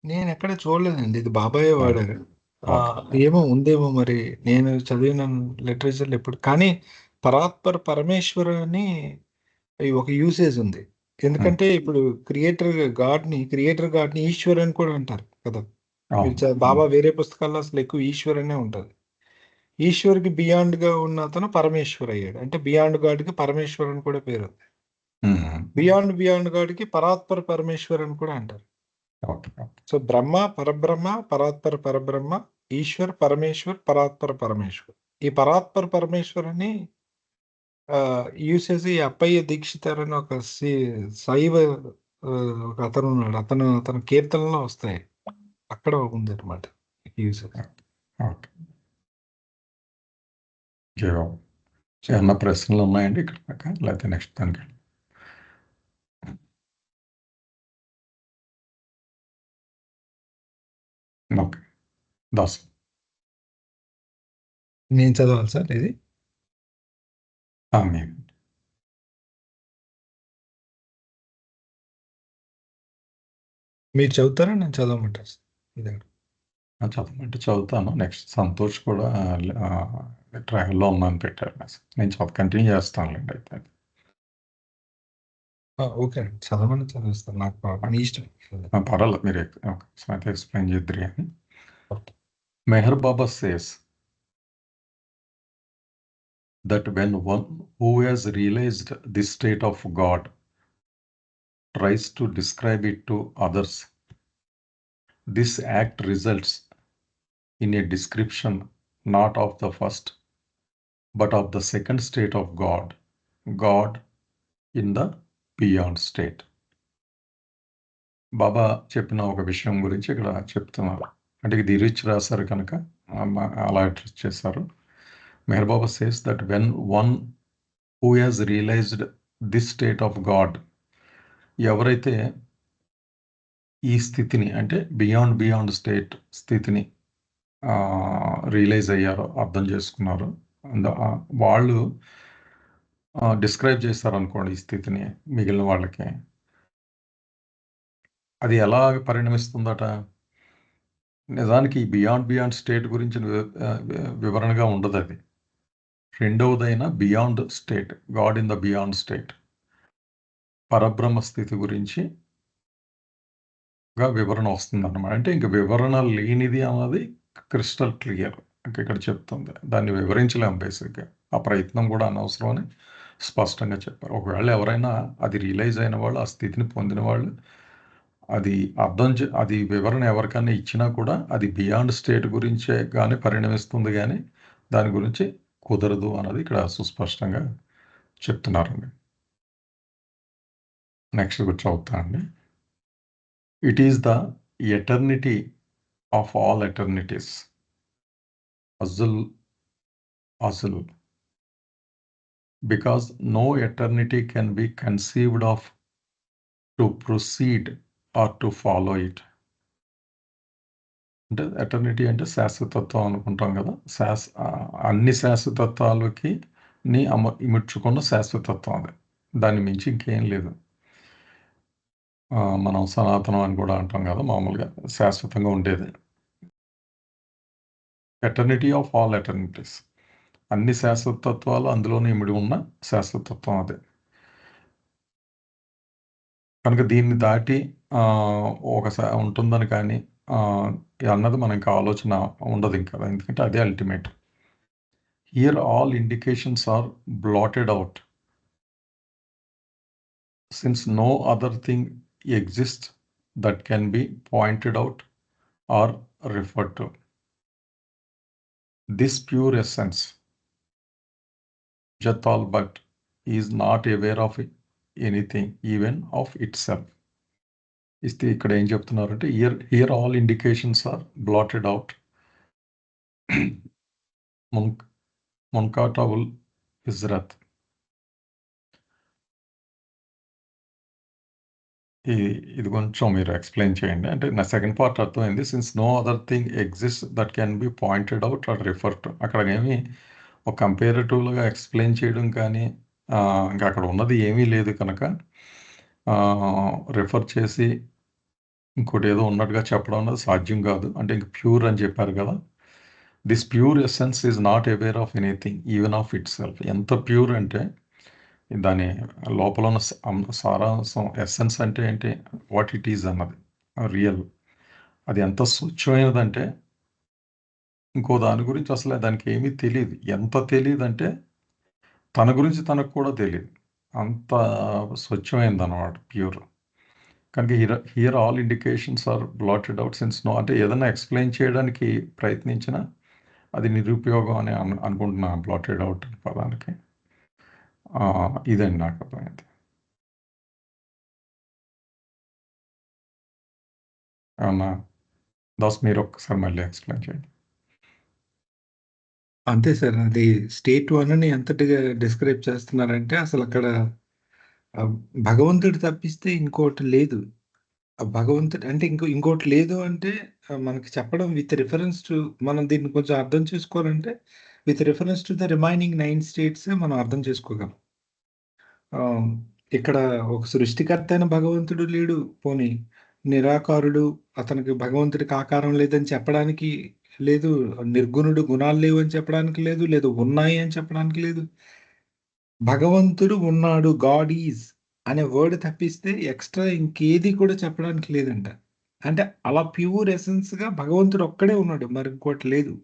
నేనెక్కడ చూడలేదండి. ఇది బాబాయే ఆ! వాడారు. ఓకే. ఏమో ఉందేమో మరి. నేను చదివిన లిటరేచర్‌లో ఎప్పుడు కానీ పరమేశ్వర అని ఒక యూసేజ్ ఉంది. హ్మ్. ఎందుకంటే ఇప్పుడు క్రియేటర్ గాడ్‌ని ఈశ్వర్ అని కూడా అంటారు కదా! మీరు అవును. బాబా వేరే పుస్తకాల్లో అసలు ఎక్కువ ఈశ్వర్ అనే ఉంటది. ఈశ్వర్‌కి బియాండ్‌గా ఉన్న అతను పరమేశ్వర్ అయ్యాడు. అంటే బియాండ్ గాడ్‌కి పరమేశ్వర్ అని కూడా పేరు. హ్మ్. బియాండ్ గాడ్‌కి పరమేశ్వర్ అని కూడా అంటారు. ఓకే. ఓకే. సో, పరబ్రహ్మ, పరబ్రహ్మ, పరమేశ్వర్, పరమేశ్వర్. ఈ పరమేశ్వర్ అని యూసేజ్ ఈ అప్పయ్య దీక్షితార్ అని ఒక శైవ ఒక అతనున్నాడు. అతని కీర్తనలో వస్తాయి. అక్కడ ఉందన్నమాట యూసేజ్. ఓకే. ఓకే. జవాబు. ఏమన్నా ప్రశ్నలున్నాయండి ఇక్కడి దాకా? లేతే నెక్స్ట్ దానికెళ్ళి ఓకే. దాసు. నేను చదవాలి సార్ ఇది? ఆమేన్. మీరు చదువుతారా? నేను చదవమంటారా సార్? ఇదే. చదవమంటే చదువుతాను. నెక్స్ట్ సంతోష్ కూడా ట్రయల్‌లో ఉన్నాను పెట్టారు మెసేజ్. నేను కంటిన్యూ చేస్తానులెండి అయితే. ఓకే అండి. చదవమని చదివిస్తాను. నాకు మీ ఇష్టం. పర్వాలేదు మీరు ఒకసారి ఎక్స్‌ప్లెయిన్ చేద్దురు గాని. Meher Baba says that when one who has realized this state of God tries to describe it to others, this act results in a description not of the first, but of the second state of God in the beyond state. బాబా చెప్పిన ఒక విషయం గురించి ఇక్కడ చెప్తున్నారు. అంటే ఇది rich రాశారు కనుక అలా అడ్రస్ చేశారు. Meher Baba says that when one who has realised this state of God, ఎవరైతే ఈ స్థితిని అంటే బియాండ్ స్థితిని రియలైజ్ అయ్యారో, అర్థం చేసుకున్నారు, వాళ్ళు డిస్క్రైబ్ చేస్తారనుకోండి ఈ స్థితిని మిగిలిన వాళ్ళకి, అది ఎలా పరిణమిస్తుందట? నిజానికి బియాండ్ స్టేట్ గురించి వివరణగా ఉండదు అది. రెండవదైన beyond state, God in the beyond state, పరబ్రహ్మ స్థితి గురించి వివరణ వస్తుందన్నమాట. అంటే ఇంక వివరణ లేనిది అన్నది క్రిస్టల్ క్లియర్. అంటే ఇక్కడ చెప్తుంది, దాన్ని వివరించలేము బేసిక్గా. ఆ ప్రయత్నం కూడా అనవసరం అని స్పష్టంగా చెప్పారు. ఒకవేళ ఎవరైనా అది రియలైజ్ అయిన వాళ్ళు, ఆ స్థితిని పొందిన వాళ్ళు, అది వివరణ ఎవరికైనా ఇచ్చినా కూడా అది బియాండ్ స్టేట్ గురించే కానీ పరిణమిస్తుంది, కానీ దాని గురించి కుదరదు అన్నది ఇక్కడ సుస్పష్టంగా చెప్తున్నారండి. నెక్స్ట్ కూడా చదువుతా అండి. It is the eternity of all eternities, Azul, because no eternity can be conceived of to proceed or to follow it. అంటే ఎటర్నిటీ అంటే శాశ్వతత్వం అనుకుంటాం కదా. అన్ని శాశ్వతత్వాలకి ఇముడ్చుకున్న శాశ్వతత్వం అది. దాన్ని మించి ఇంకేం లేదు. మనం సనాతనం అని కూడా అంటాం కదా, మామూలుగా శాశ్వతంగా ఉండేది. ఎటర్నిటీ ఆఫ్ ఆల్ ఎటర్నిటీస్, అన్ని శాశ్వతత్వాలు అందులోనే ఇమిడి ఉన్న శాశ్వతత్వం అదే. కనుక దీన్ని దాటి ఉంటుందని కానీ అన్నది మనకి ఆలోచన ఉండదు ఇంకా, ఎందుకంటే అదే ultimate. Here all indications are blotted out, since no other thing exist that can be pointed out or referred to. This pure essence Jatal but is not aware of anything even of itself. ఇస్తే ఇక్కడ ఏం చెప్తున్నారంటే here all indications are blotted out. మున్కాటబుల్ ఇజ్రత్, ఇది కొంచెం మీరు explain చేయండి. అంటే నా సెకండ్ పార్ట్ అర్థమైంది. Since no other thing exist that can be pointed out or refer to. అక్కడ ఏమి ఒక కంపేరేటివ్గా ఎక్స్ప్లెయిన్ చేయడం కానీ ఇంకా అక్కడ ఉన్నది ఏమీ లేదు కనుక రిఫర్ చేసి ఇంకోటి ఏదో ఉన్నట్టుగా చెప్పడం అన్నది సాధ్యం కాదు. అంటే ఇంక ప్యూర్ అని చెప్పారు కదా. This pure essence is not aware of anything even of it self. ఎంత ప్యూర్ అంటే దాని లోపల ఉన్న సారాంశం, ఎసెన్స్ అంటే ఏంటి, వాట్ ఇట్ ఈజ్ అన్నది రియల్. అది ఎంత స్వచ్ఛమైనదంటే ఇంకో దాని గురించి అసలు దానికి ఏమీ తెలియదు. ఎంత తెలియదు అంటే తన గురించి తనకు కూడా తెలియదు. అంత స్వచ్ఛమైనది అన్నమాట, ప్యూర్. కనుక here all indications are blotted out since no, అంటే ఏదైనా ఎక్స్ప్లెయిన్ చేయడానికి ప్రయత్నించినా అది నిరుపయోగం అని అనుకుంటున్నా. బ్లాటెడ్ అవుట్ పదానికి ఇదండి నాకు అర్థమైంది. ఏమన్నా దాస్ మీరు ఒక్కసారి మళ్ళీ ఎక్స్ప్లెయిన్ చేయండి. అంతే సార్. అది స్టేట్ 1ని ఎంతటిగా డిస్క్రైబ్ చేస్తున్నారంటే అసలు అక్కడ భగవంతుడు తప్పిస్తే ఇంకోటి లేదు. భగవంతుడు అంటే ఇంకోటి లేదు అంటే మనకి చెప్పడం విత్ రిఫరెన్స్ టు, మనం దీన్ని కొంచెం అర్థం చేసుకోవాలంటే with reference to the remaining 9 states మనం అర్థం చేసుకోగలం. ఇక్కడ ఒక సృష్టికర్త అయిన భగవంతుడు లేడు, పోనీ నిరాకారుడు, అతనికి భగవంతుడికి ఆకారం లేదని చెప్పడానికి లేదు, నిర్గుణుడు గుణాలు లేవు అని చెప్పడానికి లేదు, లేదు ఉన్నాయి అని చెప్పడానికి లేదు. భగవంతుడు ఉన్నాడు, గాడ్ ఈజ్ అనే వర్డ్ తప్పిస్తే ఎక్స్ట్రా ఇంకేది కూడా చెప్పడానికి లేదంట. అంటే అలా ప్యూర్ ఎసెన్స్ గా భగవంతుడు ఒక్కడే ఉన్నాడు, మరి ఇంకోటి లేదు.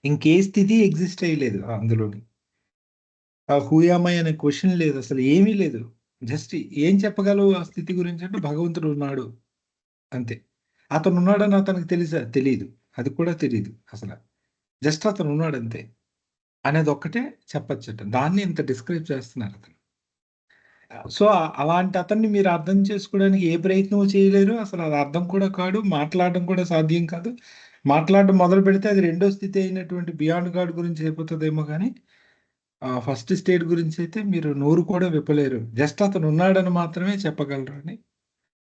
ఇంకే స్థితి ఎగ్జిస్ట్ అయ్యలేదు అందులోని. హూయామై అనే క్వశ్చన్ లేదు, అసలు ఏమీ లేదు. జస్ట్ ఏం చెప్పగలవు ఆ స్థితి గురించి అంటే భగవంతుడు ఉన్నాడు అంతే. అతను ఉన్నాడని అతనికి తెలియదు, అది కూడా తెలియదు అసలు. జస్ట్ అతను ఉన్నాడు అంతే అనేది ఒక్కటే చెప్పచ్చట. దాన్ని ఇంత డిస్క్రైబ్ చేస్తున్నారు అతను. సో అలాంటి అతన్ని మీరు అర్థం చేసుకోవడానికి ఏ ప్రయత్నం చేయలేరు, అసలు అది అర్థం కూడా కాదు, మాట్లాడడం కూడా సాధ్యం కాదు. మాట్లాడడం మొదలు పెడితే అది రెండో స్థితి అయినటువంటి బియాండ్ గాడ్ గురించి అయిపోతుందేమో కానీ ఫస్ట్ స్టేట్ గురించి అయితే మీరు నోరు కూడా విప్పలేరు. జస్ట్ అతను ఉన్నాడని మాత్రమే చెప్పగలరు అని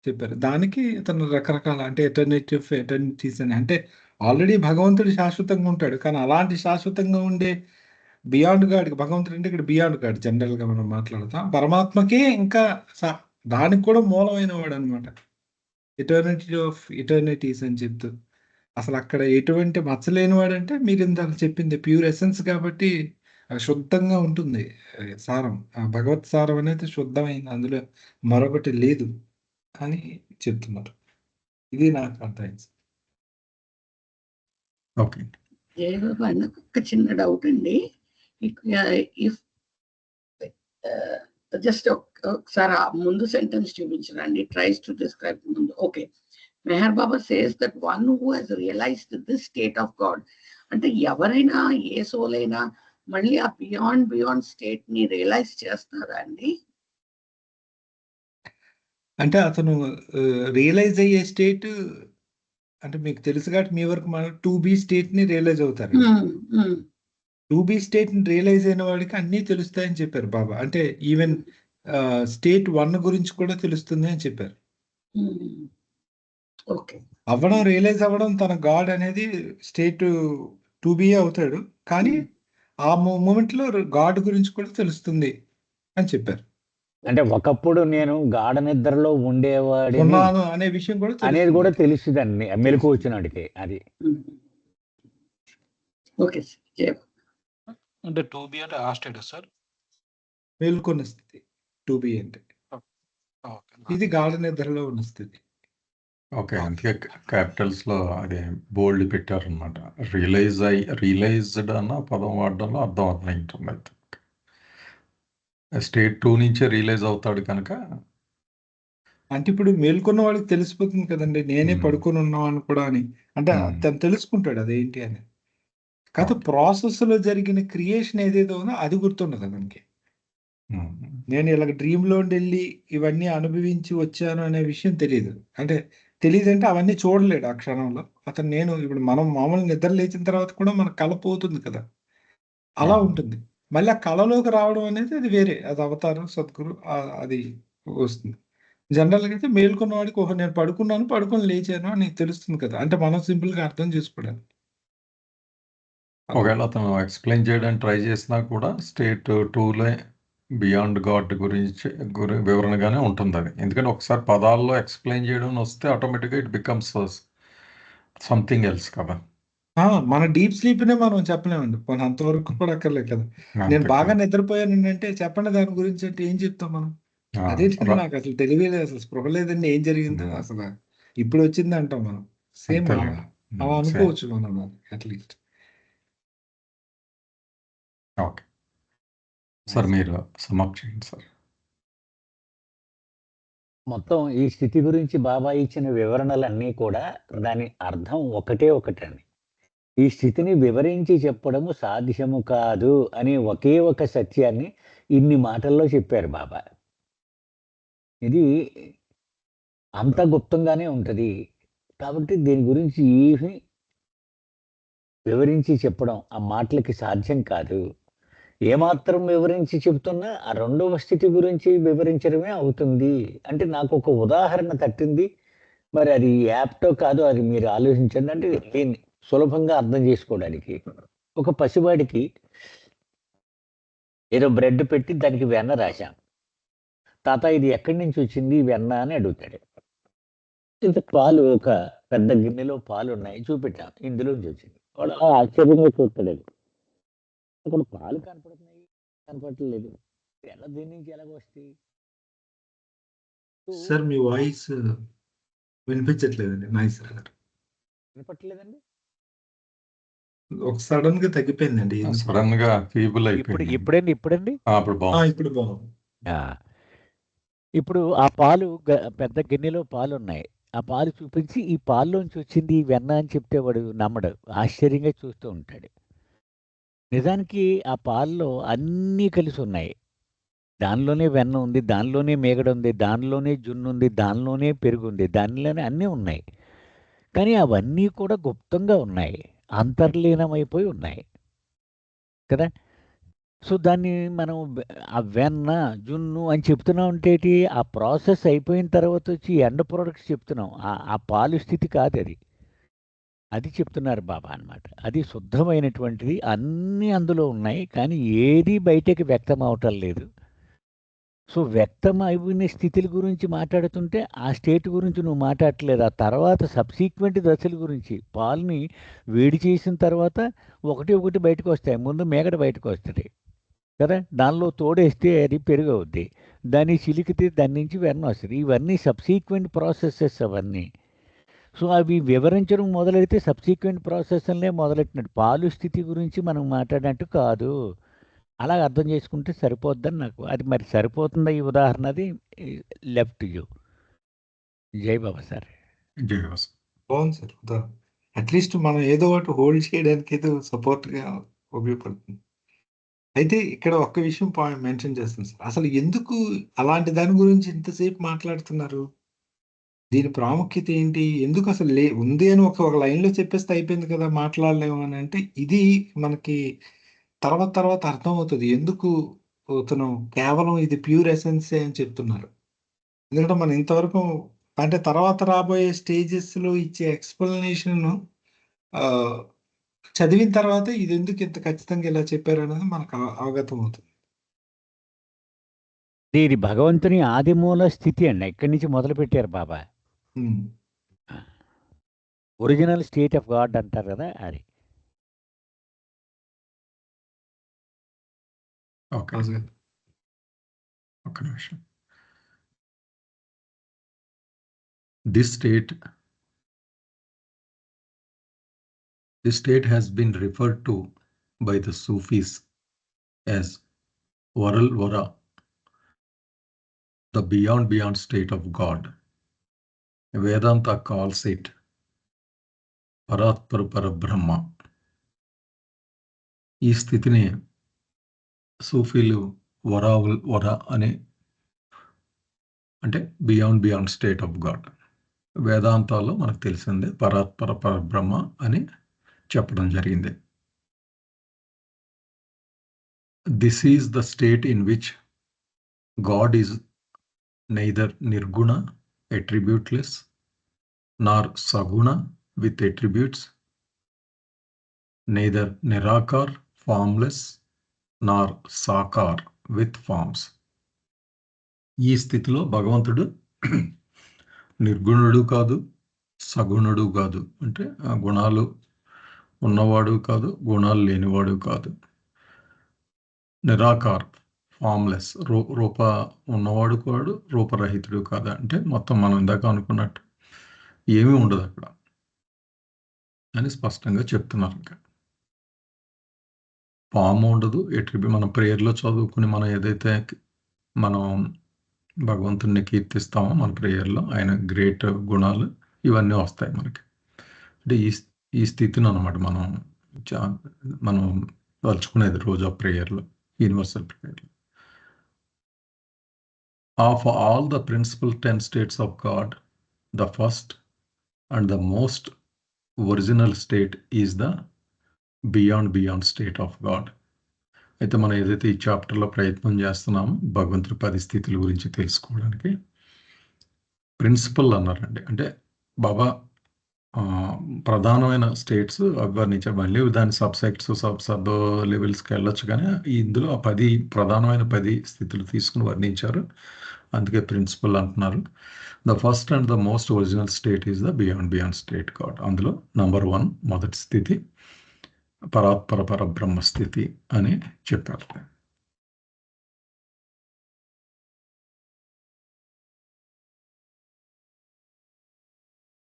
చెప్పారు. దానికి అతను రకరకాల అంటే ఎటర్నిటీస్ అని, అంటే ఆల్రెడీ భగవంతుడు శాశ్వతంగా ఉంటాడు, కానీ అలాంటి శాశ్వతంగా ఉండే బియాండ్ గాడ్కి, భగవంతుడు అంటే ఇక్కడ బియాండ్ గాడ్ జనరల్గా మనం మాట్లాడతాం, పరమాత్మకే ఇంకా దానికి కూడా మూలమైన వాడు అనమాట. ఎటర్నిటీ ఆఫ్ ఎటర్నిటీస్ అని చెప్తూ అసలు అక్కడ ఎటువంటి మచ్చలేని వాడంటే మీరు ఇందాక చెప్పింది ప్యూర్ ఎసెన్స్ కాబట్టి శుద్ధంగా ఉంటుంది సారం. భగవత్ సారం అనేది శుద్ధమైంది, అందులో మరొకటి లేదు అని చెప్తున్నారు. ఇది నాకు అర్థమైంది. ఓకే, ఒక చిన్న డౌట్ అండి. ఇఫ్ జస్ట్ ఒకసారి ముందు సెంటెన్స్ చూపించండి. ట్రైస్ టు డిస్క్రైబ్ ముందు. Okay, Meher Baba says that one who has realized this state of God, అంటే ఎవరైనా ఏ సోల్ అయినా మళ్ళీ ఆ బియాండ్ స్టేట్ ని రియలైజ్ చేస్తారా అండి? అంటే అతను రియలైజ్ అయ్యే స్టేట్ అంటే మీకు తెలుసు కాబట్టి మీ వరకు మనం 2B స్టేట్ ని రియలైజ్ అవుతారు. 2B స్టేట్ ని రియలైజ్ అయిన వాడికి అన్నీ తెలుస్తాయని చెప్పారు బాబా. అంటే ఈవెన్ స్టేట్ 1 గురించి కూడా తెలుస్తుంది అని చెప్పారు. అవ్వడం, రియలైజ్ అవ్వడం, తన గాడ్ అనేది స్టేట్ 2B అవుతాడు, కానీ ఆ మూమెంట్ లో గాడ్ గురించి కూడా తెలుస్తుంది అని చెప్పారు. అంటే ఒకప్పుడు నేను గాఢ నిద్రలో ఉండేవాడిని ఉన్నాను అనే విషయం కూడా అనేది కూడా తెలుస్తుందండి మెలకు వచ్చినాడికి. అది ఓకే అంటే 2B అంటే ఆ స్టేట్ సార్, మేల్కొన్న స్థితి 2B అంటే. ఇది గాఢ నిద్రలో ఉన్న స్థితి. ఓకే, అందుకే క్యాపిటల్స్ లో అదే బోల్డ్ పెట్టారు అనమాట. రియలైజ్డ్ అన్న పదం వాడడంలో అర్థం అర్థమైంటుంది. స్టేట్ 2 నుంచే రియలైజ్ అవుతాడు కనుక. అంటే ఇప్పుడు మేల్కొన్న వాడికి తెలిసిపోతుంది కదండి, నేనే పడుకొని ఉన్నాను కూడా అని. అంటే తను తెలుసుకుంటాడు అదేంటి అని. కాదు, ప్రాసెస్ లో జరిగిన క్రియేషన్ ఏదేదో ఉందో అది గుర్తుండదు మనకి. నేను ఇలా డ్రీమ్ లో వెళ్ళి ఇవన్నీ అనుభవించి వచ్చాను అనే విషయం తెలియదు. అంటే తెలియదు అంటే అవన్నీ చూడలేడు ఆ క్షణంలో అతను. నేను ఇప్పుడు మనం మామూలు నిద్ర లేచిన తర్వాత కూడా మనకు కళ పోతుంది కదా, అలా ఉంటుంది. మళ్ళీ ఆ కళలోకి రావడం అనేది అది వేరే, అది అవతారం సద్గురు అది వస్తుంది. జనరల్గా అయితే మేల్కొన్న వాడికి ఓహో నేను పడుకొని లేచాను అని తెలుస్తుంది కదా, అంటే మనం సింపుల్ గా అర్థం చేసుకోవడానికి. ఒకవేళ అతను ఎక్స్ప్లెయిన్ చేయడానికి ట్రై చేసినా కూడా స్టేట్ 2లో బియాండ్ గాడ్ గురించి వివరణగానే ఉంటుంది అది. ఎందుకంటే ఒకసారి పదాల్లో ఎక్స్ప్లెయిన్ చేయడం వస్తే ఆటోమేటిక్గా ఇట్ బికమ్స్ సంథింగ్ ఎల్స్ కదా. మన డీప్ స్లీప్ నే మనం చెప్పలేమండి, మన అంతవరకు కూడా అక్కర్లేదు కదా. నేను బాగా నిద్రపోయాను అంటే చెప్పండి దాని గురించి అంటే ఏం చెప్తాం మనం? అదే నాకు అసలు తెలియలేదు, అసలు స్పృహ లేదండి ఏం జరిగిందో అసలు ఇప్పుడు వచ్చింది అంటాం మనం. సేమ్ అలా అనుకోవచ్చు మనం అట్లీస్ట్. ఓకే సార్, మీరు సమాప్తం చేయండి సార్. మొత్తం ఈ స్థితి గురించి బాబా ఇచ్చిన వివరణలన్నీ కూడా దాని అర్థం ఒకటండి. ఈ స్థితిని వివరించి చెప్పడము సాధ్యము కాదు అని ఒకే ఒక సత్యాన్ని ఇన్ని మాటల్లో చెప్పారు బాబా. ఇది అంత గుప్తంగానే ఉంటుంది కాబట్టి దీని గురించి ఏమి వివరించి చెప్పడం ఆ మాటలకి సాధ్యం కాదు. ఏమాత్రం వివరించి చెబుతున్నా ఆ రెండవ స్థితి గురించి వివరించడమే అవుతుంది. అంటే నాకు ఒక ఉదాహరణ తట్టింది, మరి అది యాప్టో కాదో అది మీరు ఆలోచించండి. అంటే దీన్ని సులభంగా అర్థం చేసుకోవడానికి ఒక పసివాడికి ఏదో బ్రెడ్ పెట్టి దానికి వెన్న రాశాం. తాత ఇది ఎక్కడి నుంచి వచ్చింది ఈ వెన్న అని అడుగుతాడు. ఇంత పాలు ఒక పెద్ద గిన్నెలో పాలు ఉన్నాయి చూపెట్టాం, ఇందులోంచి వచ్చింది. వాడు ఆశ్చర్యంగా చూస్తాడు. అక్కడ పాలు కనపడుతున్నాయి, కనపడట్లేదు, ఎలా దీని నుంచి ఎలాగ వస్తాయి? సార్ మీ వాయిస్ వినిపించట్లేదండి. నాయిస్ వినపట్లేదండి. ఒక సడన్ గా తగ్గిపోయిందండి. సడన్ గా ఫీబుల్ ఇప్పుడు అయిపోయింది. ఇప్పుడండి అప్పుడు బాగుంది. ఇప్పుడు బాగుంది. ఇప్పుడు ఆ పాలు పెద్ద గిన్నెలో పాలు ఉన్నాయి. ఆ పాలు చూపించి ఈ పాల్లోంచి వచ్చింది ఈ వెన్న అని చెప్తే వాడు నమ్మడు, ఆశ్చర్యంగా చూస్తూ ఉంటాడు. నిజానికి ఆ పాల్లో అన్నీ కలిసి ఉన్నాయి. దానిలోనే వెన్న ఉంది, దానిలోనే మేగడ ఉంది, దానిలోనే జున్ను ఉంది, దానిలోనే పెరుగు ఉంది, దానిలోనే అన్నీ ఉన్నాయి. కానీ అవన్నీ కూడా గుప్తంగా ఉన్నాయి, అంతర్లీనమైపోయి ఉన్నాయి కదా. సో దాన్ని మనం ఆ వెన్న జున్ను అని చెప్తున్నాం అంటే ఆ ప్రాసెస్ అయిపోయిన తర్వాత వచ్చి ఎండ్ ప్రోడక్ట్స్ చెప్తున్నాం. ఆ పాలు స్థితి కాదు అది, అది చెప్తున్నారు బాబా అన్నమాట. అది శుద్ధమైనటువంటిది, అన్నీ అందులో ఉన్నాయి, కానీ ఏది బయటకి వ్యక్తం అవటం లేదు. సో వ్యక్తం అయిన స్థితుల గురించి మాట్లాడుతుంటే ఆ స్టేట్ గురించి నువ్వు మాట్లాడట్లేదు. ఆ తర్వాత సబ్సీక్వెంట్ దశల గురించి, పాలని వేడి చేసిన తర్వాత ఒకటి ఒకటి బయటకు వస్తాయి. ముందు మేగడ బయటకు వస్తుంది కదా, దానిలో తోడేస్తే అది పెరుగు అవుద్ది, దాన్ని చిలికితే దాని నుంచి వెన్న వస్తుంది. ఇవన్నీ సబ్సీక్వెంట్ ప్రాసెసెస్ అవన్నీ. సో అవి వివరించడం మొదలెడితే సబ్సీక్వెంట్ ప్రాసెస్లనే మొదలెట్టినట్టు, పాలు స్థితి గురించి మనం మాట్లాడినట్టు కాదు. అలా అర్థం చేసుకుంటే సరిపోద్దని నాకు. అది మరి సరిపోతుందా ఈ ఉదాహరణ? అది లెఫ్ట్ యూ. జై బాబా సార్. బాగుంది సార్. అట్లీస్ట్ మనం ఏదో ఒకటి హోల్డ్ చేయడానికి ఏదో సపోర్ట్ గా ఉపయోగపడుతుంది. అయితే ఇక్కడ ఒక్క విషయం పాయింట్ మెన్షన్ చేస్తాను సార్. అసలు ఎందుకు అలాంటి దాని గురించి ఇంతసేపు మాట్లాడుతున్నారు? దీని ప్రాముఖ్యత ఏంటి? ఎందుకు అసలు ఉంది అని ఒక లైన్ లో చెప్పేస్తే అయిపోయింది కదా, మాట్లాడలేము అని. అంటే ఇది మనకి తర్వాత అర్థమవుతుంది ఎందుకు అతను కేవలం ఇది ప్యూర్ ఎసెన్సే అని చెప్తున్నారు. ఎందుకంటే మనం ఇంతవరకు అంటే తర్వాత రాబోయే స్టేజెస్ లో ఇచ్చే ఎక్స్ప్లెనేషన్ చదివిన తర్వాత ఇది ఎందుకు ఇంత ఖచ్చితంగా ఇలా చెప్పారు అనేది మనకు అవగతం అవుతుంది. ఇది భగవంతుని ఆదిమూల స్థితి అండి. ఎక్కడి నుంచి మొదలు పెట్టారు బాబా. ఒరిజినల్ స్టేట్ ఆఫ్ గాడ్ అంటారు కదా, అది. ఓకే, ఒక్క నిమిషం. This state has been referred to by the Sufis as Varal Vara, the beyond state of God. Vedanta calls it Paratpara Parabrahma. ఈ స్థితిని సూఫీలు వర అనే, అంటే బియాండ్ స్టేట్ ఆఫ్ గాడ్. వేదాంతాల్లో మనకు తెలిసిందే పరాత్పర పరబ్రహ్మ అని చెప్పడం జరిగింది. This is the state in which God is neither నిర్గుణ attributeless nor saguna with attributes, neither nirakar formless nor sakar with forms. ఈ స్థితిలో భగవంతుడు నిర్గుణుడు కాదు, సగుణుడు కాదు, అంటే ఆ గుణాలు ఉన్నవాడు కాదు, గుణాలు లేనివాడు కాదు. నిరాకార్, ఫామ్లెస్, రూప ఉన్నవాడు కాదు, రూపరహితుడు కాదు. అంటే మొత్తం మనం ఇందాక అనుకున్నట్టు ఏమీ ఉండదు అక్కడ అని స్పష్టంగా చెప్తున్నారు. ఇంకా ఫామ్ ఉండదు, మనం ప్రేయర్లో చదువుకుని మనం ఏదైతే మనం భగవంతుడిని కీర్తిస్తామో మన ప్రేయర్లో, ఆయన గ్రేట్ గుణాలు ఇవన్నీ వస్తాయి మనకి. అంటే ఈ స్థితిని అనమాట మనం తలుచుకునేది రోజు ఆ ప్రేయర్లో, universal ప్రేయర్లో. Of all the principal 10 states of God, the first and the most original state is the beyond state of God. అయితే మనం ఏదైతే ఈ చాప్టర్లో ప్రయత్నం చేస్తున్నామో భగవంతుడి పరిస్థితుల గురించి తెలుసుకోవడానికి, ప్రిన్సిపల్ అన్నారండి. అంటే బాబా ప్రధానమైన స్టేట్స్ వర్ణించారు. మళ్ళీ దాని సబ్సెక్ట్స్ సబ్ లెవెల్స్కి వెళ్ళొచ్చు, కానీ ఇందులో ఆ 10 ప్రధానమైన 10 స్థితులు తీసుకుని వర్ణించారు. అందుకే ప్రిన్సిపల్ అంటున్నారు. The first and the most original state is the beyond state God. అందులో నంబర్ 1 మొదటి స్థితి పరాత్పర పరబ్రహ్మ స్థితి అని చెప్పారు.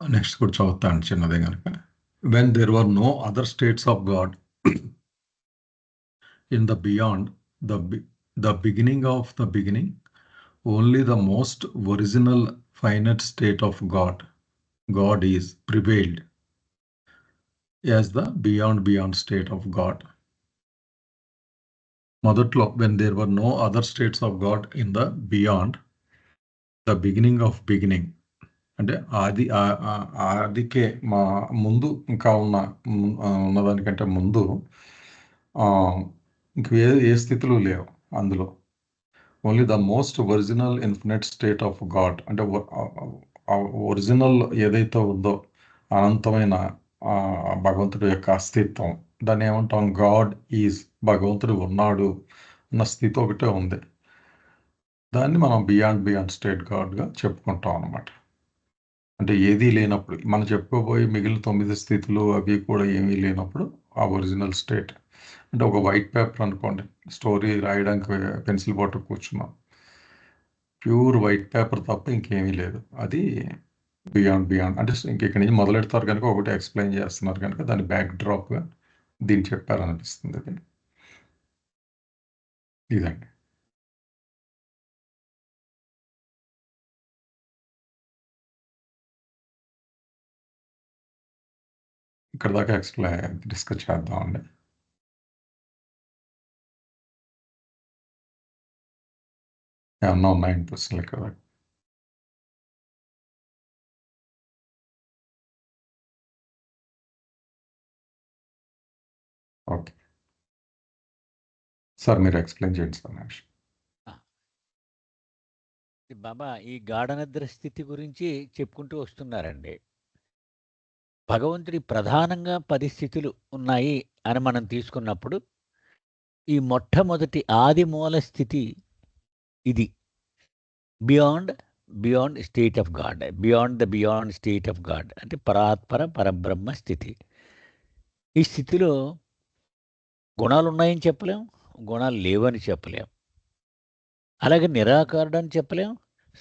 నెక్స్ట్ కూడా చదువుతాను చిన్నదే కనుక. When there were no other states of God in the beyond, the beginning of the beginning, only the most original finite state of God is prevailed as the beyond state of God. మొదట్లో when there were no other states of God in the beyond, the beginning of beginning, అంటే ఆదికే మా ముందు ఇంకా ఉన్నదానికంటే ముందు ఇంక ఏ స్థితులు లేవు అందులో. Only the most original infinite state of God, అంటే ఒరిజినల్ ఏదైతే ఉందో అనంతమైన భగవంతుడి యొక్క అస్తిత్వం, దాన్ని ఏమంటాం, గాడ్ ఈజ్, భగవంతుడు ఉన్నాడు అన్న స్థితి ఒకటే ఉంది. దాన్ని మనం బియాండ్ స్టేట్ గాడ్గా చెప్పుకుంటాం అన్నమాట. అంటే ఏదీ లేనప్పుడు, మనం చెప్పుకోబోయే మిగిలిన 9 స్థితులు అవి కూడా ఏమీ లేనప్పుడు ఆ ఒరిజినల్ స్టేట్. అంటే ఒక వైట్ పేపర్ అనుకోండి, స్టోరీ రాయడానికి పెన్సిల్ పట్టు కూర్చున్నాం, ప్యూర్ వైట్ పేపర్ తప్ప ఇంకేమీ లేదు. అది బియాండ్ అంటే ఇక్కడి నుంచి మొదలెడతారు కనుక ఒకటి ఎక్స్ప్లెయిన్ చేస్తున్నారు కనుక దాని బ్యాక్ డ్రాప్గా దీన్ని చెప్పారనిపిస్తుంది. అది ఇదండి. ఇక్కడ దాకా డిస్కస్ చేద్దామండి. ఏమన్నా ఉన్నాయండి ప్రశ్నలు ఇక్కడ దాకా? ఓకే సార్, మీరు ఎక్స్ప్లెయిన్ చేయండి సార్ నెక్స్ట్. బాబా ఈ గాఢనిద్ర స్థితి గురించి చెప్పుకుంటూ వస్తున్నారండి. భగవంతుడి ప్రధానంగా 10 స్థితులు ఉన్నాయి అని మనం తీసుకున్నప్పుడు ఈ మొట్టమొదటి ఆది మూల స్థితి ఇది beyond state of God, beyond state of God అంటే పరాత్పర పరబ్రహ్మ స్థితి. ఈ స్థితిలో గుణాలు ఉన్నాయని చెప్పలేం, గుణాలు లేవని చెప్పలేం, అలాగే నిరాకారుడు అని చెప్పలేం,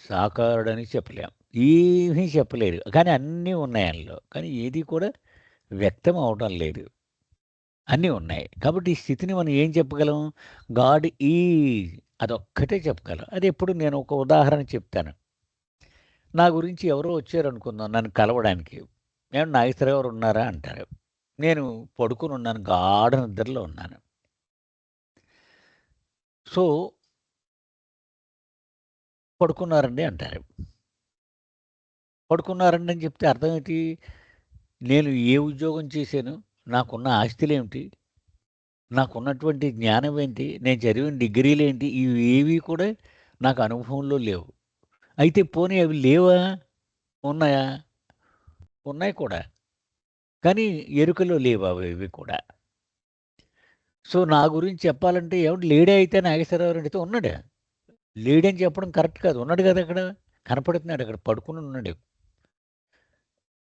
సాకారుడు అని చెప్పలేం, ఏమీ చెప్పలేరు. కానీ అన్నీ ఉన్నాయి అందులో, కానీ ఏది కూడా వ్యక్తం అవడం లేదు, అన్నీ ఉన్నాయి. కాబట్టి ఈ స్థితిని మనం ఏం చెప్పగలం? గాడ్ ఈ అదొక్కటే చెప్పగలం. అది ఎప్పుడు నేను ఒక ఉదాహరణ చెప్తాను. నా గురించి ఎవరో వచ్చారు అనుకుందాం నన్ను కలవడానికి, నేను నాగేశ్వరరావు గారు ఉన్నారా అంటారు. నేను పడుకుని ఉన్నాను, గాఢ నిద్రలో ఉన్నాను. సో పడుకున్నారండి అంటారు. పడుకున్నారండి అని చెప్తే అర్థం ఏంటి? నేను ఏ ఉద్యోగం చేశాను, నాకున్న ఆస్తులేమిటి, నాకున్నటువంటి జ్ఞానం ఏంటి, నేను చదివిన డిగ్రీలు ఏంటి, ఇవి ఏవి కూడా నాకు అనుభవంలో లేవు. అయితే పోనీ అవి లేవా? ఉన్నాయా? ఉన్నాయి కూడా, కానీ ఎరుకలో లేవు అవి ఇవి కూడా. సో నా గురించి చెప్పాలంటే ఎవడు లేడే అయితే నాగేశ్వరరావు అయితే ఉన్నాడు, లేడని చెప్పడం కరెక్ట్ కాదు. ఉన్నాడు కదా, అక్కడ కనపడుతున్నాడు, అక్కడ పడుకుని ఉన్నాడు.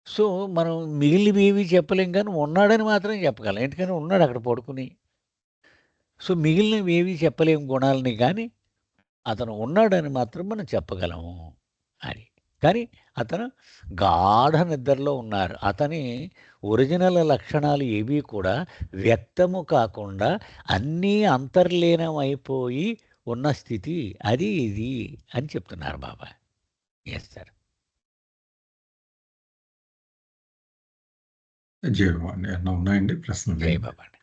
సో మనం మిగిలినవి ఏవి చెప్పలేం, కానీ ఉన్నాడని మాత్రం చెప్పగలం, ఎందుకని ఉన్నాడు అక్కడ పడుకుని. సో మిగిలినవి ఏవి చెప్పలేము గుణాలని, కానీ అతను ఉన్నాడని మాత్రం మనం చెప్పగలము అని. కానీ అతను గాఢ నిద్రలో ఉన్నారు. అతని ఒరిజినల్ లక్షణాలు ఏవి కూడా వ్యక్తము కాకుండా అన్నీ అంతర్లీనం అయిపోయి ఉన్న స్థితి అది ఇది అని చెప్తున్నారు బాబా. Yes sir. జై బాబా అండి. ఏమన్నా ఉన్నాయండి ప్రశ్నలు? జై బాబా అండి.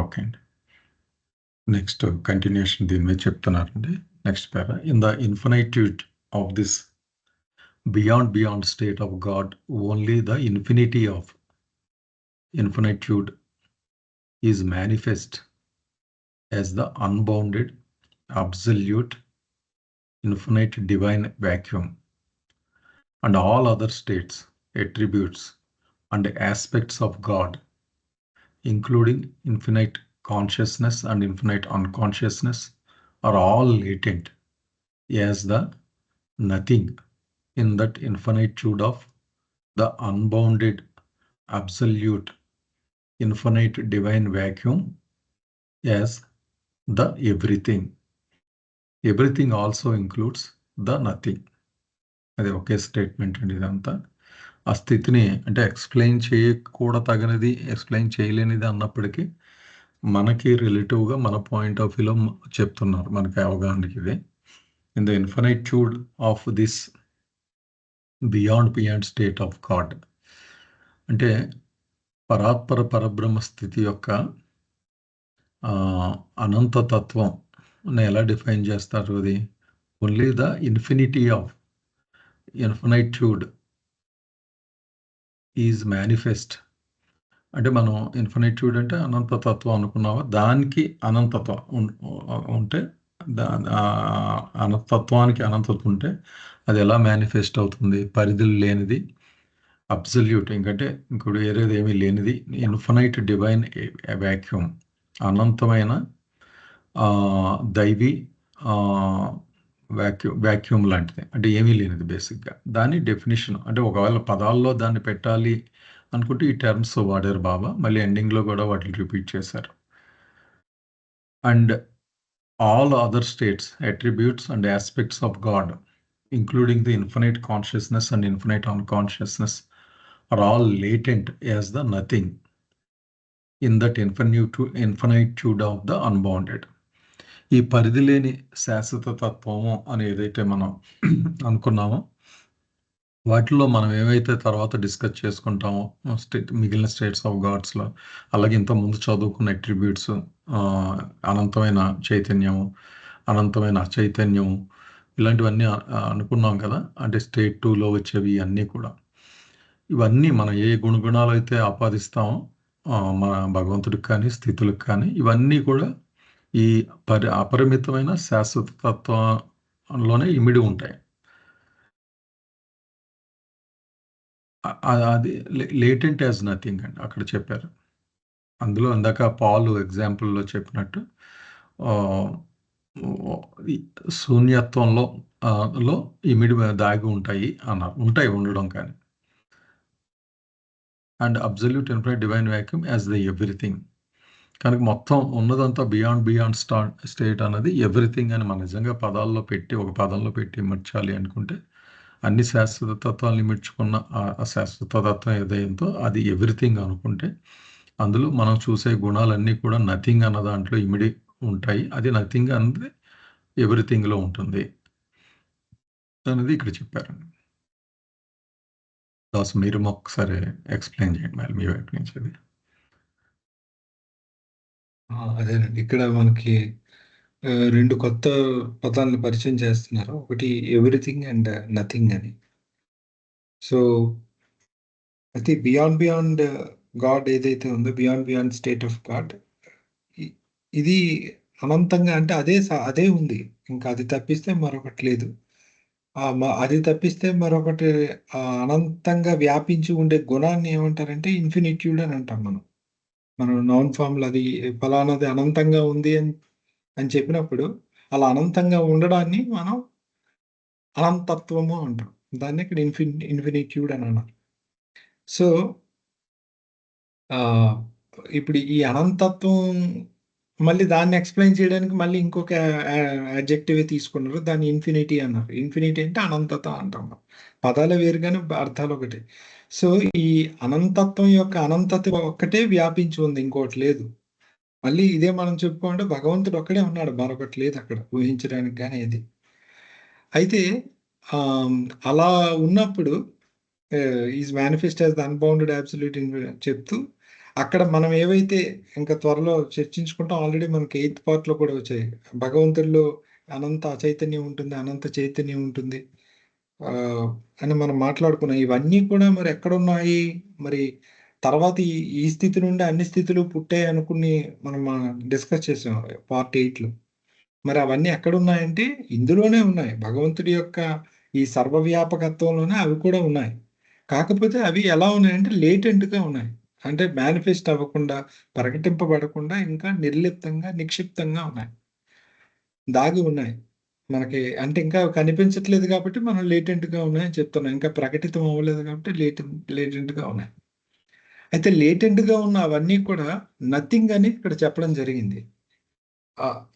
ఓకే అండి. నెక్స్ట్ కంటిన్యూషన్ దీని మీద చెప్తున్నారండి. Next para, in the infinitude of this beyond state of God, only the infinity of infinitude is manifest as the unbounded, absolute, infinite divine vacuum, and all other states, attributes, and aspects of God, including infinite consciousness and infinite unconsciousness, are all latent as the nothing in that infinitude of the unbounded, absolute, infinite divine vacuum as the everything. Everything also includes the nothing. అది ఒకే statement అండి ఇదంతా. ఆ స్థితిని అంటే explain చేయకూడతగినది, explain చేయలేనిది అన్నప్పటికీ మనకి రిలేటివ్గా మన point of వ్యూలో చెప్తున్నారు మనకి అవగాహనకి ఇది. In the infinitude of this beyond state of God, అంటే పరబ్రహ్మ స్థితి యొక్క అనంతతత్వం ఎలా డిఫైన్ చేస్తారు? అది only the infinity of infinitude is manifest. అంటే మనం ఇన్ఫినిట్యూడ్ అంటే అనంతతత్వం అనుకున్నావా, దానికి అనంతత్వం ఉంటే అనంతత్వానికి అనంతత్వం ఉంటే అది ఎలా మేనిఫెస్ట్ అవుతుంది? పరిధులు లేనిది, అబ్సల్యూట్, ఇంకంటే ఇంకోటి వేరేది ఏమీ లేనిది, ఇన్ఫినైట్ డివైన్ వ్యాక్యూమ్, అనంతమైన దైవీ వ్యాక్యూమ్ లాంటిది, అంటే ఏమీ లేనిది బేసిక్గా. దాని డెఫినేషన్ అంటే ఒకవేళ పదాల్లో దాన్ని పెట్టాలి అనుకుంటే ఈ టర్మ్స్ వాడారు బాబా, మళ్ళీ ఎండింగ్లో కూడా వాటిని రిపీట్ చేశారు. And all other states, attributes and aspects of God, including the infinite consciousness and infinite unconsciousness, are all latent as the nothing in that infinitude of the unbounded. ఈ పరిధి లేని శాశ్వత తత్వము అని ఏదైతే మనం అనుకున్నామో వాటిలో మనం ఏవైతే తర్వాత డిస్కస్ చేసుకుంటామో మిగిలిన స్టేట్స్ ఆఫ్ గాడ్స్లో, అలాగే ఇంతకుముందు చదువుకున్న అట్రిబ్యూట్స్, అనంతమైన చైతన్యము, అనంతమైన అచైతన్యము, ఇలాంటివన్నీ అనుకున్నాం కదా. అంటే స్టేట్ 2లో వచ్చేవి అన్నీ కూడా, ఇవన్నీ మనం ఏ గుణగుణాలు అయితే ఆపాదిస్తామో మన భగవంతుడికి కానీ స్థితులకు కానీ, ఇవన్నీ కూడా ఈ అపరిమితమైన శాశ్వత తత్వంలోనే ఇమిడి ఉంటాయి. అది లేటెంట్ యాజ్ నథింగ్ అండి అక్కడ చెప్పారు. అందులో ఇందాక పాలు ఎగ్జాంపుల్లో చెప్పినట్టు శూన్యత్వంలో ఇమిడి దాగి ఉంటాయి అన్నారు. ఉంటాయి, ఉండడం కానీ. And absolute infinite divine vacuum as the everything. కనుక మొత్తం ఉన్నదంతా బియాండ్ స్టేట్ అన్నది ఎవ్రీథింగ్ అని మనం నిజంగా పదాల్లో పెట్టి, ఒక పదంలో పెట్టి ఇమర్చాలి అనుకుంటే, అన్ని శాశ్వత తత్వాలను ఇమిడ్చుకున్న ఆ శాశ్వత తత్వం ఏదైందో అది ఎవ్రీథింగ్ అనుకుంటే, అందులో మనం చూసే గుణాలన్నీ కూడా నథింగ్ అన్న దాంట్లో ఇమిడి ఉంటాయి. అది నథింగ్ అన్నది ఎవ్రీథింగ్లో ఉంటుంది అనేది ఇక్కడ చెప్పారండి. దాస్ మీరు ఒకసారి ఎక్స్ప్లెయిన్ చేయండి మరి మీ వైపు నుంచి అది. అదేనండి, ఇక్కడ మనకి 2 కొత్త పదాలను పరిచయం చేస్తున్నారు. ఒకటి ఎవ్రీథింగ్ అండ్ నథింగ్ అని. సో అయితే బియాండ్ గాడ్ ఏదైతే ఉందో, బియాండ్ స్టేట్ ఆఫ్ గాడ్, ఇది అనంతంగా, అంటే అదే ఉంది, ఇంకా అది తప్పిస్తే మరొకటి లేదు. అది తప్పిస్తే మరొకటి అనంతంగా వ్యాపించి ఉండే గుణాన్ని ఏమంటారంటే ఇన్ఫినిట్యూడ్ అని అంటాం. మనం నౌన్ ఫామ్లో అది ఫలానాది అనంతంగా ఉంది అని చెప్పినప్పుడు, అలా అనంతంగా ఉండడాన్ని మనం అనంతత్వము అంటాం. దాన్ని ఇక్కడ ఇన్ఫినిట్యూడ్ అని అన్నారు. సో ఇప్పుడు ఈ అనంతత్వం మళ్ళీ దాన్ని ఎక్స్ప్లెయిన్ చేయడానికి మళ్ళీ ఇంకొక అడ్జెక్టివ్ తీసుకున్నారు, దాన్ని ఇన్ఫినిటీ అన్నారు. ఇన్ఫినిటీ అంటే అనంతత అంటాం. పదాలు వేరుగానే అర్థాలు ఒకటి. సో ఈ అనంతత్వం యొక్క అనంతత ఒక్కటే వ్యాపించి ఉంది, ఇంకోటి లేదు. మళ్ళీ ఇదే మనం చెప్పుకోండి, భగవంతుడు ఒక్కడే ఉన్నాడు, మరొకటి లేదు అక్కడ ఊహించడానికి కానీ ఏది. అయితే అలా ఉన్నప్పుడు is manifest as the unbounded absolute చెప్తూ, అక్కడ మనం ఏవైతే ఇంకా త్వరలో చర్చించుకుంటాం, ఆల్రెడీ మనకి 8th పార్ట్లో కూడా వచ్చాయి. భగవంతుడిలో అనంత అచైతన్యం ఉంటుంది, అనంత చైతన్యం ఉంటుంది అని మనం మాట్లాడుకున్నాం. ఇవన్నీ కూడా మరి ఎక్కడున్నాయి? మరి తర్వాత ఈ స్థితి నుండి అన్ని స్థితులు పుట్టాయి అనుకుని మనం డిస్కస్ చేసాం పార్ట్ 8లో. మరి అవన్నీ ఎక్కడున్నాయంటే ఇందులోనే ఉన్నాయి. భగవంతుడి యొక్క ఈ సర్వవ్యాపకత్వంలోనే అవి కూడా ఉన్నాయి. కాకపోతే అవి ఎలా ఉన్నాయంటే లేటెంట్‌గా ఉన్నాయి. అంటే మేనిఫెస్ట్ అవ్వకుండా, ప్రకటింపబడకుండా ఇంకా నిర్లిప్తంగా, నిక్షిప్తంగా ఉన్నాయి. దాగి ఉన్నాయి. మనకి అంటే ఇంకా కనిపించట్లేదు కాబట్టి మనం లేటెంట్‌గా ఉన్నాయని చెప్తున్నాం. ఇంకా ప్రకటితం అవ్వలేదు కాబట్టి లేటెంట్‌గా ఉన్నాయి. అయితే లేటెంట్‌గా ఉన్న అవన్నీ కూడా నథింగ్ అని ఇక్కడ చెప్పడం జరిగింది.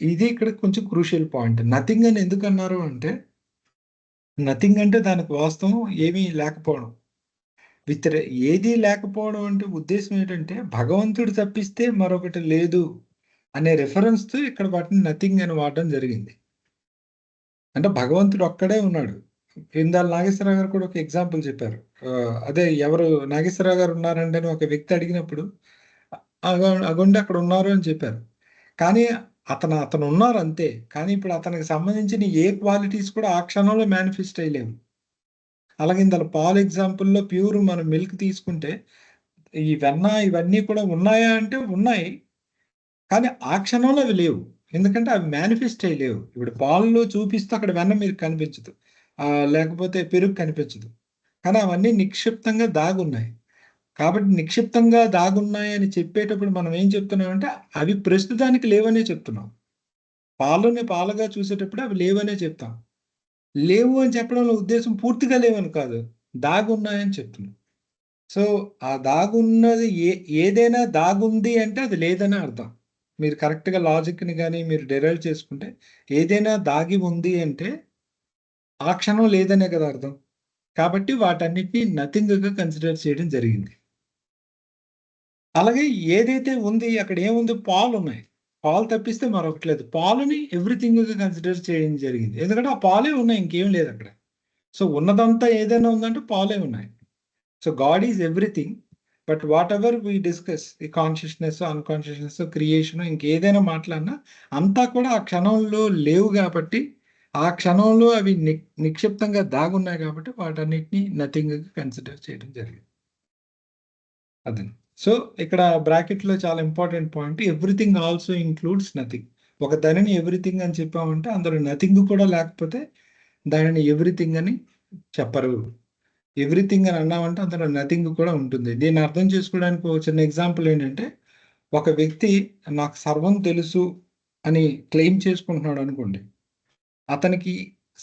ఇది ఇక్కడ కొంచెం క్రూషియల్ పాయింట్. నథింగ్ అని ఎందుకన్నారు అంటే, నథింగ్ అంటే దానికి వాస్తవం ఏమీ లేకపోవడం. ఏదీ లేకపోవడం అంటే ఉద్దేశ్యం ఏంటంటే, భగవంతుడు తప్పిస్తే మరొకటి లేదు అనే రిఫరెన్స్‌తో ఇక్కడ వాటిని నథింగ్ అని వాడడం జరిగింది. అంటే భగవంతుడు ఒక్కడే ఉన్నాడు. ఇందాల నాగేశ్వరరావు గారు కూడా ఒక ఎగ్జాంపుల్ చెప్పారు. అదే ఎవరు నాగేశ్వరరావు గారు ఉన్నారండి అని ఒక వ్యక్తి అడిగినప్పుడు, అగోండి అక్కడ ఉన్నారు అని చెప్పారు. కానీ అతను ఉన్నారు అంతే. కానీ ఇప్పుడు అతనికి సంబంధించిన ఏ క్వాలిటీస్ కూడా ఆ క్షణంలో మేనిఫెస్ట్ అయ్యలేవు. అలాగే ఇందులో పాలు ఎగ్జాంపుల్‌లో ప్యూర్ మనం మిల్క్ తీసుకుంటే, ఈ వెన్న ఇవన్నీ కూడా ఉన్నాయా అంటే ఉన్నాయి. కానీ ఆ క్షణంలో అవి లేవు. ఎందుకంటే అవి మేనిఫెస్ట్ అయ్యలేవు. ఇప్పుడు పాలలో చూపిస్తూ అక్కడ వెన్న మీకు కనిపించదు. లేకపోతే పెరుగు కనిపించదు. కానీ అవన్నీ నిక్షిప్తంగా దాగున్నాయి. కాబట్టి నిక్షిప్తంగా దాగున్నాయని చెప్పేటప్పుడు మనం ఏం చెప్తున్నామంటే, అవి ప్రస్తుతానికి లేవనే చెప్తున్నాం. పాలని పాలుగా చూసేటప్పుడు అవి లేవనే చెప్తాం. లేవు అని చెప్పడంలో ఉద్దేశం పూర్తిగా లేవని కాదు. దాగున్నాయని చెప్తున్నాం. సో, ఆ దాగున్నది ఏదైనా దాగుంది అంటే అది లేదని అర్థం. మీరు కరెక్ట్‌గా లాజిక్‌ని గాని మీరు డిరైవ్ చేసుకుంటే, ఏదైనా దాగి ఉంది అంటే, ఆ క్షణం లేదనే కదా అర్థం. కాబట్టి వాటన్నిటిని నథింగ్‌గా కన్సిడర్ చేయడం జరిగింది. అలాగే ఏదైతే ఉంది అక్కడ ఏముంది? పాలున్నాయి. పాలు తప్పిస్తే మరొకటి లేదు. పాలని ఎవ్రీథింగ్‌గా కన్సిడర్ చేయడం జరిగింది. ఎందుకంటే ఆ పాలే ఉన్నాయి. ఇంకేం లేదక్కడ. సో, ఉన్నదంతా ఏదైనా ఉందంటే పాలే ఉన్నాయి. So, God is everything. But whatever we discuss ఈ కాన్షియస్‌నెస్, అన్‌కాన్షియస్‌నెస్, క్రియేషన్ ఇంకేదైనా మాట్లాడినా అంతా కూడా ఆ క్షణంలో లేవు గాబట్టి, ఆ క్షణంలో అవి నిక్షిప్తంగా దాగున్నాయి కాబట్టి వాటన్నిటిని నథింగ్‌గా కన్సిడర్ చేయడం జరిగింది. అదండి. సో, ఇక్కడ బ్రాకెట్‌లో చాలా important point everything also includes nothing. ఒక దానిని ఎవ్రీథింగ్ అని చెప్పామంటే అందులో నథింగ్ కూడా లేకపోతే దానిని ఎవ్రీథింగ్ అని చెప్పరు. ఎవ్రీథింగ్ అని అన్నామంటే అందులో నథింగ్ కూడా ఉంటుంది. దీన్ని అర్థం చేసుకోవడానికి ఒక చిన్న ఎగ్జాంపుల్ ఏంటంటే, ఒక వ్యక్తి నాకు సర్వం తెలుసు అని క్లెయిమ్ చేసుకుంటున్నాడు అనుకోండి. అతనికి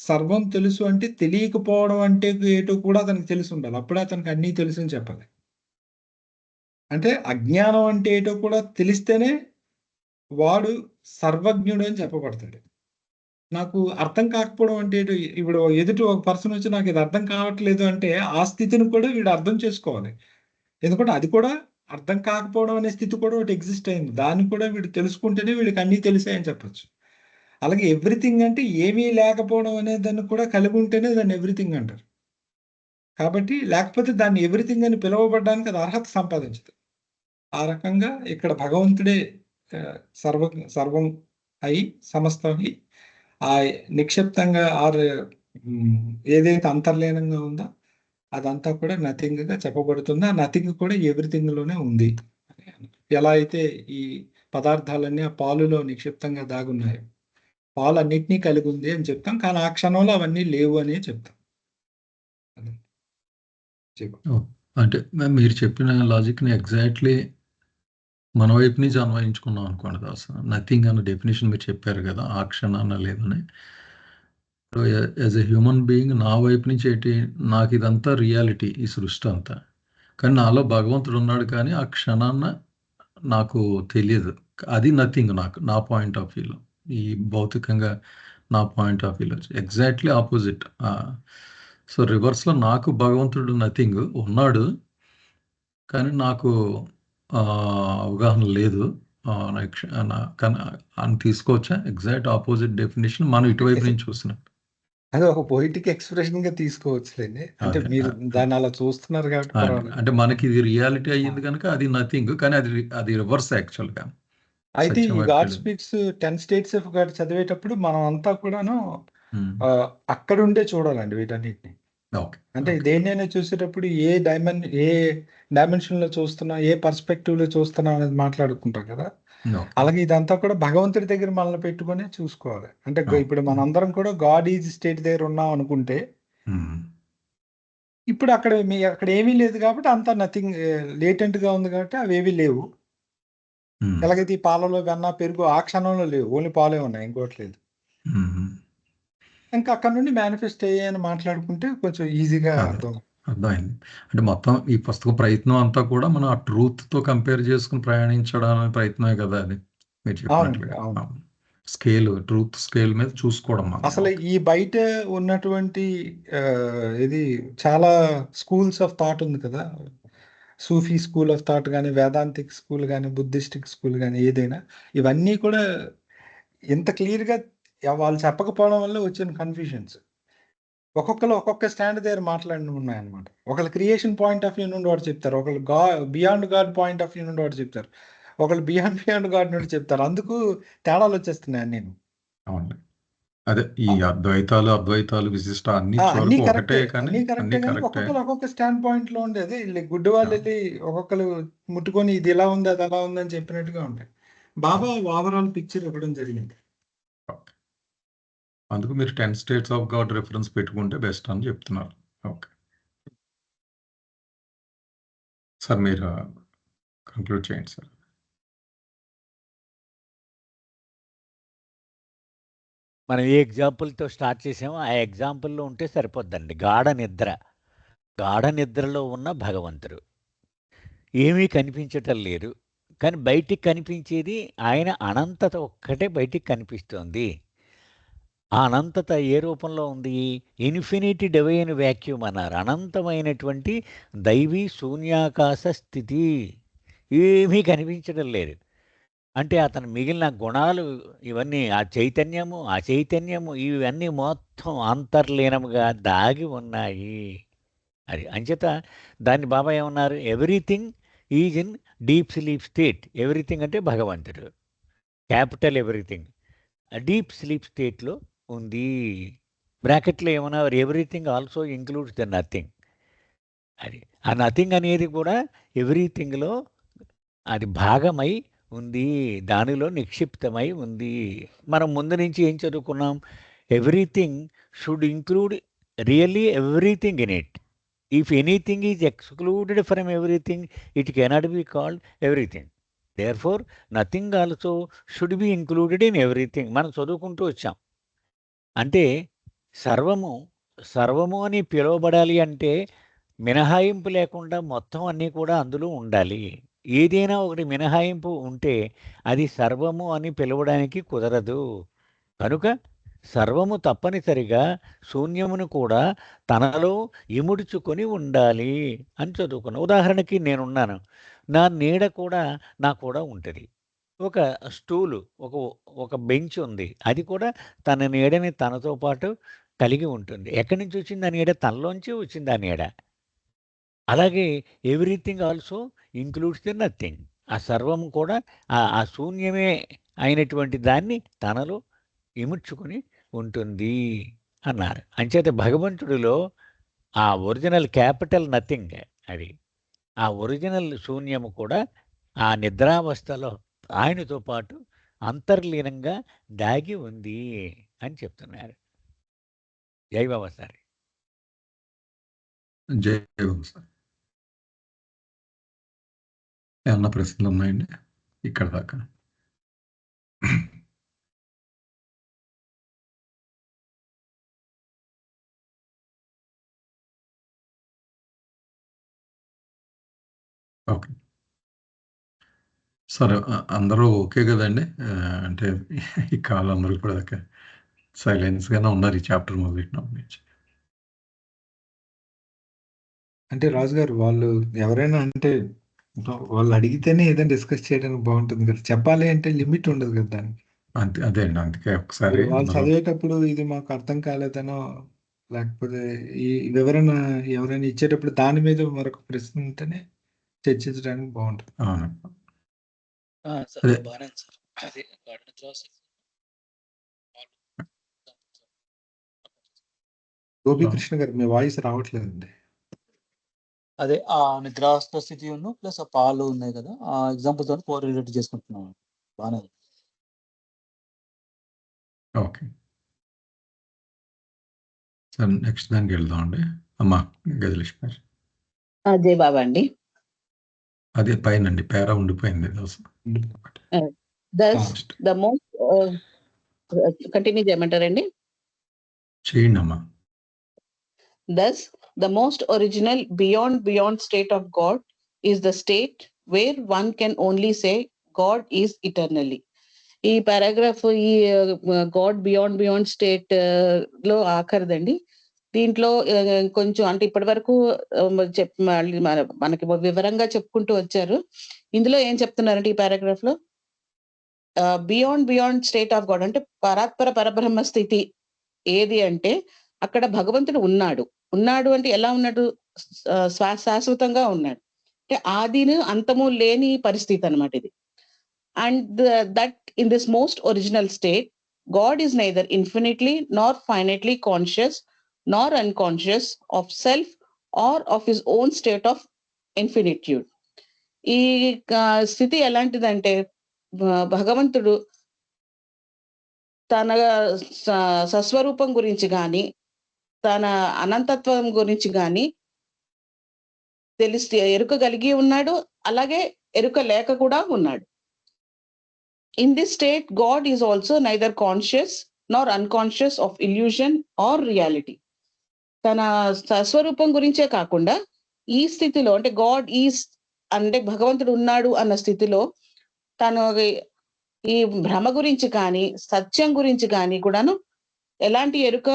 సర్వం తెలుసు అంటే తెలియకపోవడం అంటే ఏటో కూడా అతనికి తెలిసి ఉండాలి. అప్పుడే అతనికి అన్నీ తెలుసు అని చెప్పాలి. అంటే అజ్ఞానం అంటే ఏటో కూడా తెలిస్తేనే వాడు సర్వజ్ఞుడు అని చెప్పబడతాడు. నాకు అర్థం కాకపోవడం అంటే ఏటో, ఇప్పుడు ఎదుటి ఒక పర్సన్ వచ్చి నాకు ఇది అర్థం కావట్లేదు అంటే ఆ స్థితిని కూడా వీడు అర్థం చేసుకోవాలి. ఎందుకంటే అది కూడా అర్థం కాకపోవడం అనే స్థితి కూడా ఒకటి ఎగ్జిస్ట్ అయింది. దాన్ని కూడా వీడు తెలుసుకుంటేనే వీడికి అన్నీ తెలిసాయని చెప్పొచ్చు. అలాగే ఎవ్రీథింగ్ అంటే ఏమీ లేకపోవడం అనే దాన్ని కూడా కలిగి ఉంటేనే దాన్ని ఎవ్రీథింగ్ అంటారు. కాబట్టి లేకపోతే దాన్ని ఎవ్రీథింగ్ అని పిలువబడడానికి అది అర్హత సంపాదించదు. ఆ రకంగా ఇక్కడ భగవంతుడే సర్వం అయి సమస్తం అయి ఆ నిక్షిప్తంగా ఏదైతే అంతర్లీనంగా ఉందో అదంతా కూడా నథింగ్‌గా చెప్పబడుతుంది. ఆ నథింగ్ కూడా ఎవ్రీథింగ్‌లోనే ఉంది. ఎలా అయితే ఈ పదార్థాలన్నీ ఆ పాలులో నిక్షిప్తంగా దాగున్నాయో, పాలన్నిటిని కలిగి ఉంది అని చెప్తాం. కానీ ఆ క్షణంలో అవన్నీ లేవు అనే చెప్తాం. అదే. చెప్పు. అంటే మీరు చెప్పిన లాజిక్‌ని ఎగ్జాక్ట్‌లీ మన వైపు నుంచి అన్వయించుకున్నాం అనుకోండి అసలు. నథింగ్ అన్న డెఫినిషన్ మీరు చెప్పారు కదా! ఆ క్షణాన లేదని. యాజ్ ఎ హ్యూమన్ బీయింగ్ నా వైపు నుంచి నాకు ఇదంతా రియాలిటీ ఈ సృష్టి అంతా. కానీ నాలో భగవంతుడు ఉన్నాడు కానీ ఆ క్షణాన నాకు తెలియదు. అది నథింగ్ నాకు నా పాయింట్ ఆఫ్ వ్యూలో. ఈ భౌతికంగా నా పాయింట్ ఆఫ్ వ్యూలో ఎగ్జాక్ట్‌లీ ఆపోజిట్. సో, రివర్స్‌లో నాకు భగవంతుడు నథింగ్ ఉన్నాడు. కానీ నాకు అవగాహన లేదు. అని తీసుకోవచ్చా? ఎగ్జాక్ట్ ఆపోజిట్ డెఫినిషన్ మనం ఇటువైపు నుంచి చూస్తున్నాం. అది ఒక పొయిటిక్ ఎక్స్‌ప్రెషన్‌గా తీసుకోవచ్చులెండి. అంటే అదే. మీరు దాన్ని అలా చూస్తున్నారు కాబట్టి పర్వాలేదు. అంటే మనకి ఇది రియాలిటీ అయ్యింది కనుక అది నథింగ్. కానీ అది రివర్స్ యాక్చువల్‌గా. అయితే ఈ సత్యం God actually. Speaks 10 states of God చదివేటప్పుడు మనం అంతా కూడాను హ్మ్. అక్కడుండే చూడాలండి వీటన్నిటిని. ఓకే అంటే ఓకే దేన్నైనా చూసేటప్పుడు ఏ డైమెన్షన్ లో చూస్తున్నా, ఏ పర్స్పెక్టివ్ లో చూస్తున్నా అనేది మాట్లాడుకుంటాం కదా. ఓకే అలాగే ఇదంతా కూడా భగవంతుడి దగ్గర మనల్ని పెట్టుకొని చూసుకోవాలి. అంటే ఇప్పుడు మనందరం కూడా గాడ్ ఈజ్ స్టేట్ దగ్గర ఉన్నాం అనుకుంటే, ఇప్పుడు అక్కడ ఏమీ లేదు కాబట్టి అంతా నథింగ్ లేటెంట్ గా ఉంది కాబట్టి అవేవి లేవు. ఎలాగైతే ఈ పాలలో వెన్న పెరుగు ఆ క్షణంలో లేవు, ఓన్లీ పాలే ఉన్నాయి, ఇంకోటి లేదు. ఇంకా అక్కడ నుండి మేనిఫెస్ట్ అయ్యాయని మాట్లాడుకుంటే కొంచెం ఈజీగా అదే అర్థం. అర్థమైంది. అంటే మొత్తం ఈ పుస్తక ప్రయత్నం అంతా కూడా మనం ఆ ట్రూత్‌తో కంపేర్ చేసుకొని ప్రయాణించడం ప్రయత్నమే కదా అది. మీరు అవునండి, చెప్పినట్లుగా. అవును. అవును. ట్రూత్ స్కేల్ మీద చూసుకోవడం మనం. అసలు ఓకే. ఈ బయట ఉన్నటువంటి ఇది చాలా స్కూల్స్ ఆఫ్ థాట్ ఉంది కదా. సూఫీ స్కూల్ ఆఫ్ థాట్ గాని, వేదాంతిక్ స్కూల్ గాని, బుద్ధిస్టిక్ స్కూల్ గాని ఏదైనా ఇవన్నీ కూడా ఇంత క్లియర్‌గా వాళ్ళు చెప్పకపోవడం వల్ల వచ్చిన కన్‌ఫ్యూజన్స్. ఒక్కొక్కళ్ళు ఒక్కొక్క స్టాండ్ దగ్గర మాట్లాడినవి ఉన్నాయన్నమాట. ఒకళ్ళు క్రియేషన్ పాయింట్ ఆఫ్ వ్యూ నుండి ఒకటి చెప్తారు. ఒకళ్ళు beyond God point of view నుండి ఒకటి చెప్తారు. ఒకళ్ళు బియాండ్ గాడ్ నుండి చెప్తారు. అందుకు తేడాలొచ్చేస్తున్నాయి అన్నీను. అవునండి. అదే ఈ ఆ! అద్వైతాలు, విశిష్ట అన్ని అన్నీ వరకు ఒకటే కరెక్టే. కానీ అన్నీ కరెక్టే అన్నీ గానీ, కరెక్టే. ఒక్కొక్కళ్ళు ఒక్కొక్క స్టాండ్ పాయింట్‌లో ఉండేది. ఈళ్ళు గుడ్డివాళ్ళెళ్లి ఒక్కొక్కళ్ళు ముట్టుకొని ఇది ఇలా ఉంది, అది అలా ఉందని చెప్పినట్టుగా ఉంటాయి. బాబా ఓవరాల్ పిక్చర్ ఇవ్వడం జరిగింది. ఓకే. అందుకు మీరు 10 స్టేట్స్ ఆఫ్ గాడ్ రిఫరెన్స్ పెట్టుకుంటే బెస్ట్ అని చెప్తున్నారు. ఓకే. సార్ మీరు కంక్లూడ్ చేయండి సార్. మనం ఏ ఎగ్జాంపుల్‌తో స్టార్ట్ చేసామో ఆ ఎగ్జాంపుల్‌లో ఉంటే సరిపోద్దండి. గాఢ నిద్రలో ఉన్న భగవంతుడు. ఏమీ కనిపించటం లేదు. కానీ బయటికి కనిపించేది ఆయన అనంతత ఒక్కటే బయటికి కనిపిస్తోంది. ఆ అనంతత ఏ రూపంలో ఉంది? ఇన్ఫినిటీ డివైన్ వాక్యూమ్ అన్నారు. అనంతమైనటువంటి దైవీ శూన్యాకాశ స్థితి. ఏమీ కనిపించడం లేదు. అంటే అతను మిగిలిన గుణాలు ఇవన్నీ ఆ చైతన్యము ఇవన్నీ మొత్తం అంతర్లీనముగా దాగి ఉన్నాయి. అది. అంచేత దాన్ని బాబా ఏమన్నారు? Everything is in deep sleep state. Everything అంటే భగవంతుడు. Capital everything. డీప్ స్లీప్ స్టేట్‌లో ఉంది. బ్రాకెట్‌లో ఏమన్నారు? Everything also includes the nothing. అది. ఆ నథింగ్ అనేది కూడా ఎవ్రీథింగ్‌లో అది భాగమై ఉంది. దానిలో నిక్షిప్తమై ఉంది. మనం ముందు నుంచి ఏం చదువుకున్నాం? Everything should include really everything in it. If anything is excluded from everything, it cannot be called everything. Therefore nothing also should be included in everything. మనం చదువుకుంటూ వచ్చాం. అంటే సర్వము అని పిలువబడాలి అంటే మినహాయింపు లేకుండా మొత్తం అన్నీ కూడా అందులో ఉండాలి. ఏదైనా ఒకటి మినహాయింపు ఉంటే అది సర్వము అని పిలవడానికి కుదరదు. కనుక సర్వము తప్పనిసరిగా శూన్యమును కూడా తనలో ఇముడ్చుకొని ఉండాలి అని చదువుకున్నాను. ఉదాహరణకి నేనున్నాను. నా నీడ కూడా కూడా ఉంటది. ఒక స్టూలు, ఒక ఒక బెంచ్ ఉంది. అది కూడా తన నీడని తనతో పాటు కలిగి ఉంటుంది. ఎక్కడి నుంచి వచ్చింది ఆ నీడ? తనలోంచే వచ్చింది ఆ నీడ. అలాగే everything also includes the nothing. ఆ సర్వం కూడా ఆ శూన్యమే అయినటువంటి దాన్ని తనలో ఇముడ్చుకొని ఉంటుంది అన్నారు. అంచేత భగవంతుడిలో ఆ ఒరిజినల్ క్యాపిటల్ నథింగ్ అది. ఆ ఒరిజినల్ శూన్యము కూడా ఆ నిద్రావస్థలో ఆయనతో పాటు అంతర్లీనంగా దాగి ఉంది అని చెప్తున్నారు. జై బాబా సార్. జై బాబా సార్. ఏమన్నా ప్రశ్నలు ఉన్నాయండి ఇక్కడ దాకా? ఓకే. సరే. అందరూ ఓకే గదండీ! అంటే ఈ కాల్ అందరూ కూడా సైలెన్స్‌గానే ఉన్నారు ఈ చాప్టర్ మొదలెట్టినప్పటి నుంచి. అంటే రాజుగారు వాళ్ళు ఎవరైనా అంటే వాళ్ళు అడిగితేనే ఏదైనా డిస్కస్ చేయడానికి బాగుంటుంది కదా. చెప్పాలి అంటే లిమిట్ ఉండదు కదా దానికి. అదే అండి. అందుకే ఒకసారి ఇప్పుడు వాళ్ళు అందరూ చదివేటప్పుడు ఇది మాకు అర్థం కాలేదనో, లేకపోతే ఈ వివరణ ఎవరైనా ఇచ్చేటప్పుడు దాని మీద మరొక ప్రశ్న ఉంటేనే చర్చించడానికి బాగుంటుంది. అవును. సార్ అదే. బాగానే ఉంది సార్. అది గార్డెన్ క్లాస్ గోపీకృష్ణ గారు మీ వాయిస్ రావట్లేదండి. అదే ఆ నిద్రావస్థ స్థితి ఉన్న ప్లస్ ఆ పాలు ఉన్నాయి కదా, ఆ ఎగ్జాంపుల్ తో కోరిలేట్ చేసుకుంటున్నాం. బాగానే ఉంది. ఓకే సార్, నెక్స్ట్ దానికి వెళ్దాం అండి. అమ్మా గజలక్ష్మి గారు, అదే బాబా అండి. అదే పైన అండి పేర ఉండిపోయింది Thus, the most continue చేయమంటారండి. చేయండి అమ్మా. Thus, the most original beyond state of God is the state where one can only say God is eternally. ఈ పారాగ్రాఫ్ ఈ గాడ్ బియాండ్ స్టేట్ లో ఆఖరిదండి. దీంట్లో కొంచెం అంటే ఇప్పటి వరకు మనకి వివరంగా చెప్పుకుంటూ వచ్చారు. ఇందులో ఏం చెప్తున్నారంటే ఈ పారాగ్రాఫ్ లో బియాండ్ స్టేట్ ఆఫ్ గాడ్ అంటే పరబ్రహ్మ స్థితి ఏది అంటే అక్కడ భగవంతుడు ఉన్నాడు అంటే ఎలా ఉన్నాడు? శాశ్వతంగా ఉన్నాడు. అంటే ఆదిను అంతము లేని పరిస్థితి అన్నమాట ఇది. And that in this most original state God is neither infinitely nor finitely conscious nor unconscious of self or of his own state of infinitude. ఈ స్థితి ఎలాంటిదంటే భగవంతుడు తన సస్వరూపం గురించి కానీ తన అనంతత్వం గురించి కానీ తెలిసి ఎరుకగలిగి ఉన్నాడు, అలాగే ఎరుక లేక కూడా ఉన్నాడు. In this state, God is also neither conscious nor unconscious of illusion or reality. తన స్వస్వరూపం గురించే కాకుండా ఈ స్థితిలో అంటే గాడ్ ఈజ్ అంటే భగవంతుడు ఉన్నాడు అన్న స్థితిలో తను ఈ భ్రమ గురించి కానీ సత్యం గురించి కానీ కూడాను ఎలాంటి ఎరుక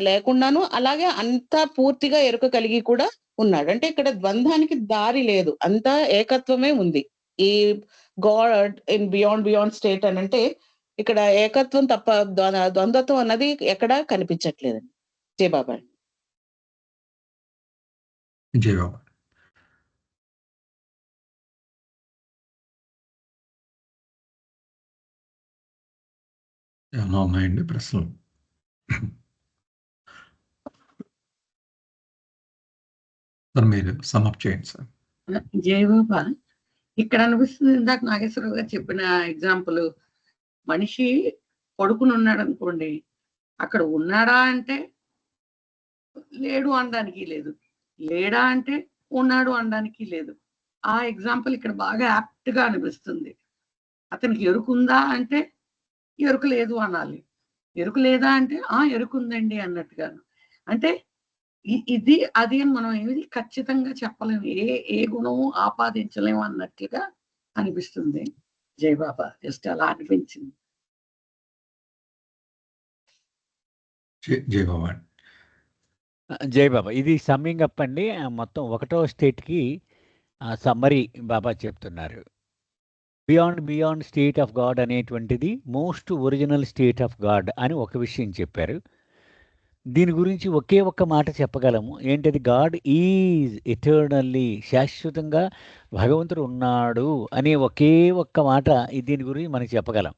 లేకుండాను, అలాగే అంతా పూర్తిగా ఎరుక కలిగి కూడా ఉన్నాడు. అంటే ఇక్కడ ద్వంద్వానికి దారి లేదు, అంతా ఏకత్వమే ఉంది. ఈ గాడ్ ఇన్ బియాండ్ స్టేట్ అని అంటే ఇక్కడ ఏకత్వం తప్ప ద్వంద్వత్వం అన్నది ఎక్కడా కనిపించట్లేదండి. జై బాబా. జై బాబా. ఏమన్నా ఉన్నాయండి ప్రశ్నలు? సార్ మీరు సమ్అప్ చేయండి సార్. జై బాబా. ఇక్కడ అనిపిస్తుంది ఇందాక నాగేశ్వరరావు గారు చెప్పిన ఎగ్జాంపుల్, మనిషి పడుకుని ఉన్నాడు అనుకోండి, అక్కడ ఉన్నాడా అంటే లేడు అనడానికి లేదు, లేడా అంటే ఉన్నాడు అనడానికి లేదు. ఆ ఎగ్జాంపుల్ ఇక్కడ బాగా యాప్ట్ గా అనిపిస్తుంది. అతనికి ఎరుకుందా అంటే ఎరుకు లేదు అనాలి, ఎరుకు లేదా అంటే ఎరుకుందండి అన్నట్టుగాను. అంటే ఇది అది అని మనం ఏది ఖచ్చితంగా చెప్పలేము, ఏ గుణము ఆపాదించలేము అన్నట్లుగా అనిపిస్తుంది. జై బాబా. జస్ట్ అలా అనిపించింది. జై బాబా. జై బాబా. ఇది సమ్మింగ్ అప్ అండి. మొత్తం 1వ స్టేట్కి సమ్మరీ బాబా చెప్తున్నారు. బియాండ్ స్టేట్ ఆఫ్ గాడ్ అనేటువంటిది most original state of God అని ఒక విషయం చెప్పారు. దీని గురించి ఒకే ఒక్క మాట చెప్పగలము, ఏంటది? గాడ్ ఈజ్ ఎటర్నల్లీ, శాశ్వతంగా భగవంతుడు ఉన్నాడు అనే ఒకే ఒక్క మాట దీని గురించి మనం చెప్పగలం.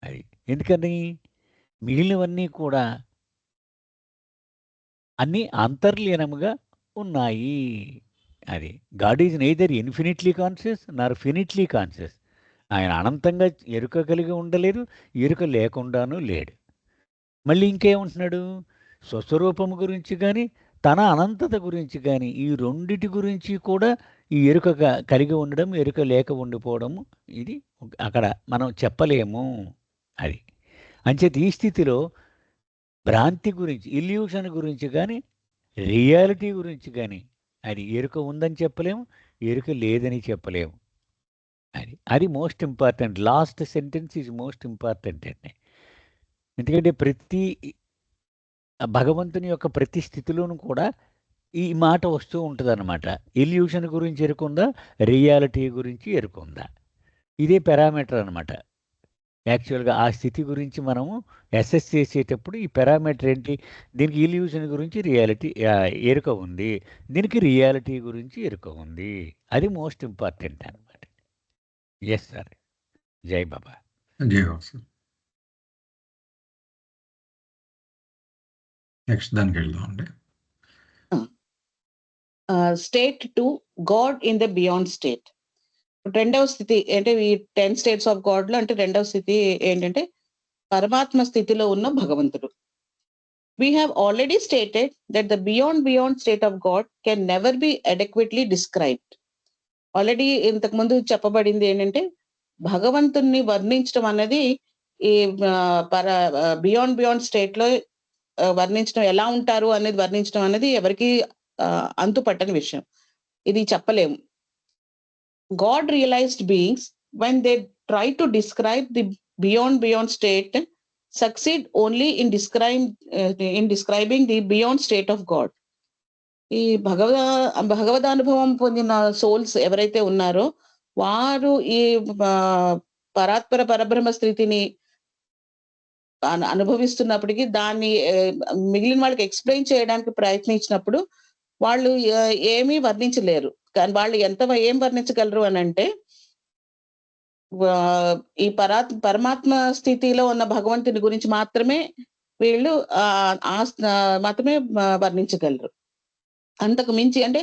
అది ఎందుకని మిగిలినవన్నీ కూడా అన్నీ అంతర్లీనముగా ఉన్నాయి. అది God is neither infinitely conscious Nar ఫినిట్లీ conscious. ఆయన అనంతంగా ఎరుక కలిగి ఉండలేదు, ఎరుక లేకుండాను లేడు. మళ్ళీ ఇంకేమంటున్నాడు? స్వస్వరూపము గురించి కానీ తన అనంతత గురించి కానీ ఈ రెండిటి గురించి కూడా ఈ ఎరుక కలిగి ఉండడం, ఎరుక లేక ఉండిపోవడము, ఇది అక్కడ మనం చెప్పలేము. అది అంచేత ఈ స్థితిలో భ్రాంతి గురించి, ఇల్యూషన్ గురించి కానీ రియాలిటీ గురించి కానీ అది ఎరుక ఉందని చెప్పలేము, ఎరుక లేదని చెప్పలేము. అది most important. Last sentence is most important అండి. ఎందుకంటే ప్రతి భగవంతుని యొక్క ప్రతి స్థితిలోనూ కూడా ఈ మాట వస్తూ ఉంటుంది అన్నమాట. ఇల్యూషన్ గురించి ఎరుకుందా, రియాలిటీ గురించి ఎరుకుందా, ఇదే పారామీటర్ అనమాట. యాక్చువల్గా ఆ స్థితి గురించి మనము అసెస్ చేసేటప్పుడు ఈ పారామీటర్ ఏంటి? దీనికి ఇల్యూషన్ గురించి రియాలిటీ ఎరుక ఉంది, దీనికి రియాలిటీ గురించి ఎరుక ఉంది. అది మోస్ట్ ఇంపార్టెంట్ అనమాట. Yes sir. జై బాబా. జై బాబా సార్. నెక్స్ట్ దానికి వెళ్దాం అండి. State 2 God in the beyond state. రెండవ స్థితి అంటే ఈ 10 స్టేట్స్ ఆఫ్ గాడ్ లో అంటే రెండవ స్థితి ఏంటంటే పరమాత్మ స్థితిలో ఉన్న భగవంతుడు. We have already stated that the beyond state of God can never be adequately described. Already ఇంతకు ముందు చెప్పబడింది ఏంటంటే భగవంతుణ్ణి వర్ణించడం అనేది ఈ బియాండ్ స్టేట్ లో వర్ణించడం ఎలా ఉంటారు అనేది వర్ణించడం అనేది ఎవరికి అంతుపట్టని విషయం. ఇది చెప్పలేము. God realized beings, when they try to describe the beyond state, succeed only in describing the beyond state of God. ఈ భగవదానుభవం పొందిన సోల్స్ ఎవరైతే ఉన్నారో వారు ఈ పరబ్రహ్మ స్థితిని అనుభవిస్తున్నప్పటికీ దాన్ని మిగిలిన వాళ్ళకి ఎక్స్ప్లెయిన్ చేయడానికి ప్రయత్నించినప్పుడు వాళ్ళు ఏమీ వర్ణించలేరు. కానీ వాళ్ళు ఏం వర్ణించగలరు అని అంటే ఈ పరమాత్మ స్థితిలో ఉన్న భగవంతుని గురించి మాత్రమే వీళ్ళు మాత్రమే వర్ణించగలరు. అంతకు మించి అంటే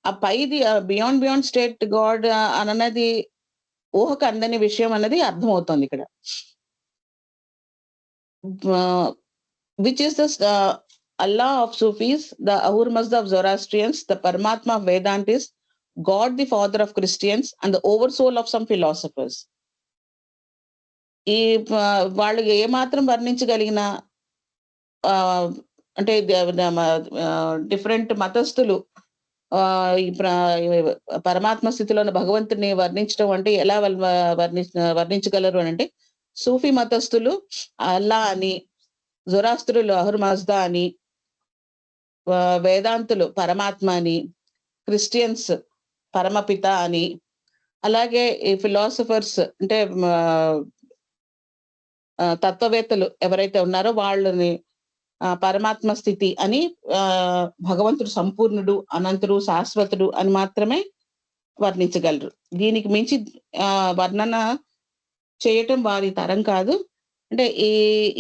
ఆ పైది బియాండ్ స్టేట్ గాడ్ అన్నది ఊహకు అందని విషయం అనేది అర్థమవుతుంది ఇక్కడ. Which is the Allah of Sufis, the Ahur Mazda of Zoroastrians, the Paramatma of Vedantis, God the Father of Christians, and the oversoul of some philosophers. ఈ వాళ్ళు ఏమాత్రం వర్ణించగలిగిన అంటే డిఫరెంట్ మతస్థులు ఈ పరమాత్మ స్థితిలో ఉన్న భగవంతుని వర్ణించడం అంటే ఎలా వర్ణించగలరు అని అంటే సూఫీ మతస్థులు అల్లా అని, జొరాస్త్రులు అహుర్ మజ్దా అని, వేదాంతులు పరమాత్మ అని, క్రిస్టియన్స్ పరమపిత అని, అలాగే ఈ ఫిలాసఫర్స్ అంటే తత్వవేత్తలు ఎవరైతే ఉన్నారో వాళ్ళని పరమాత్మ స్థితి అని, భగవంతుడు సంపూర్ణుడు, అనంతుడు, శాశ్వతుడు అని మాత్రమే వర్ణించగలరు. దీనికి మించి వర్ణన చేయటం వారి తరం కాదు. అంటే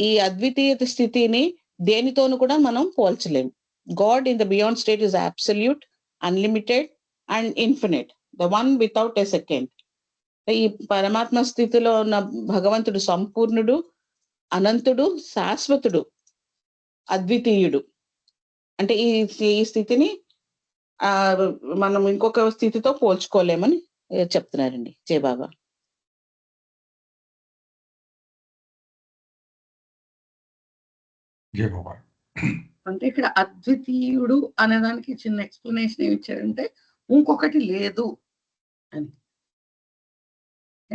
ఈ అద్వితీయ స్థితిని దేనితోనూ కూడా మనం పోల్చలేము. God in the beyond state is absolute, unlimited and infinite, the one without a second. ఈ పరమాత్మ స్థితిలో ఉన్న భగవంతుడు సంపూర్ణుడు, అనంతుడు, శాశ్వతుడు, అద్వితీయుడు. అంటే ఈ స్థితిని మనం ఇంకొక స్థితితో పోల్చుకోలేమని చెప్తున్నారండి జయబాబా. జయబాబా అంటే ఇక్కడ అద్వితీయుడు అనేదానికి చిన్న ఎక్స్ప్లెనేషన్ ఏమి ఇచ్చారంటే ఇంకొకటి లేదు అని.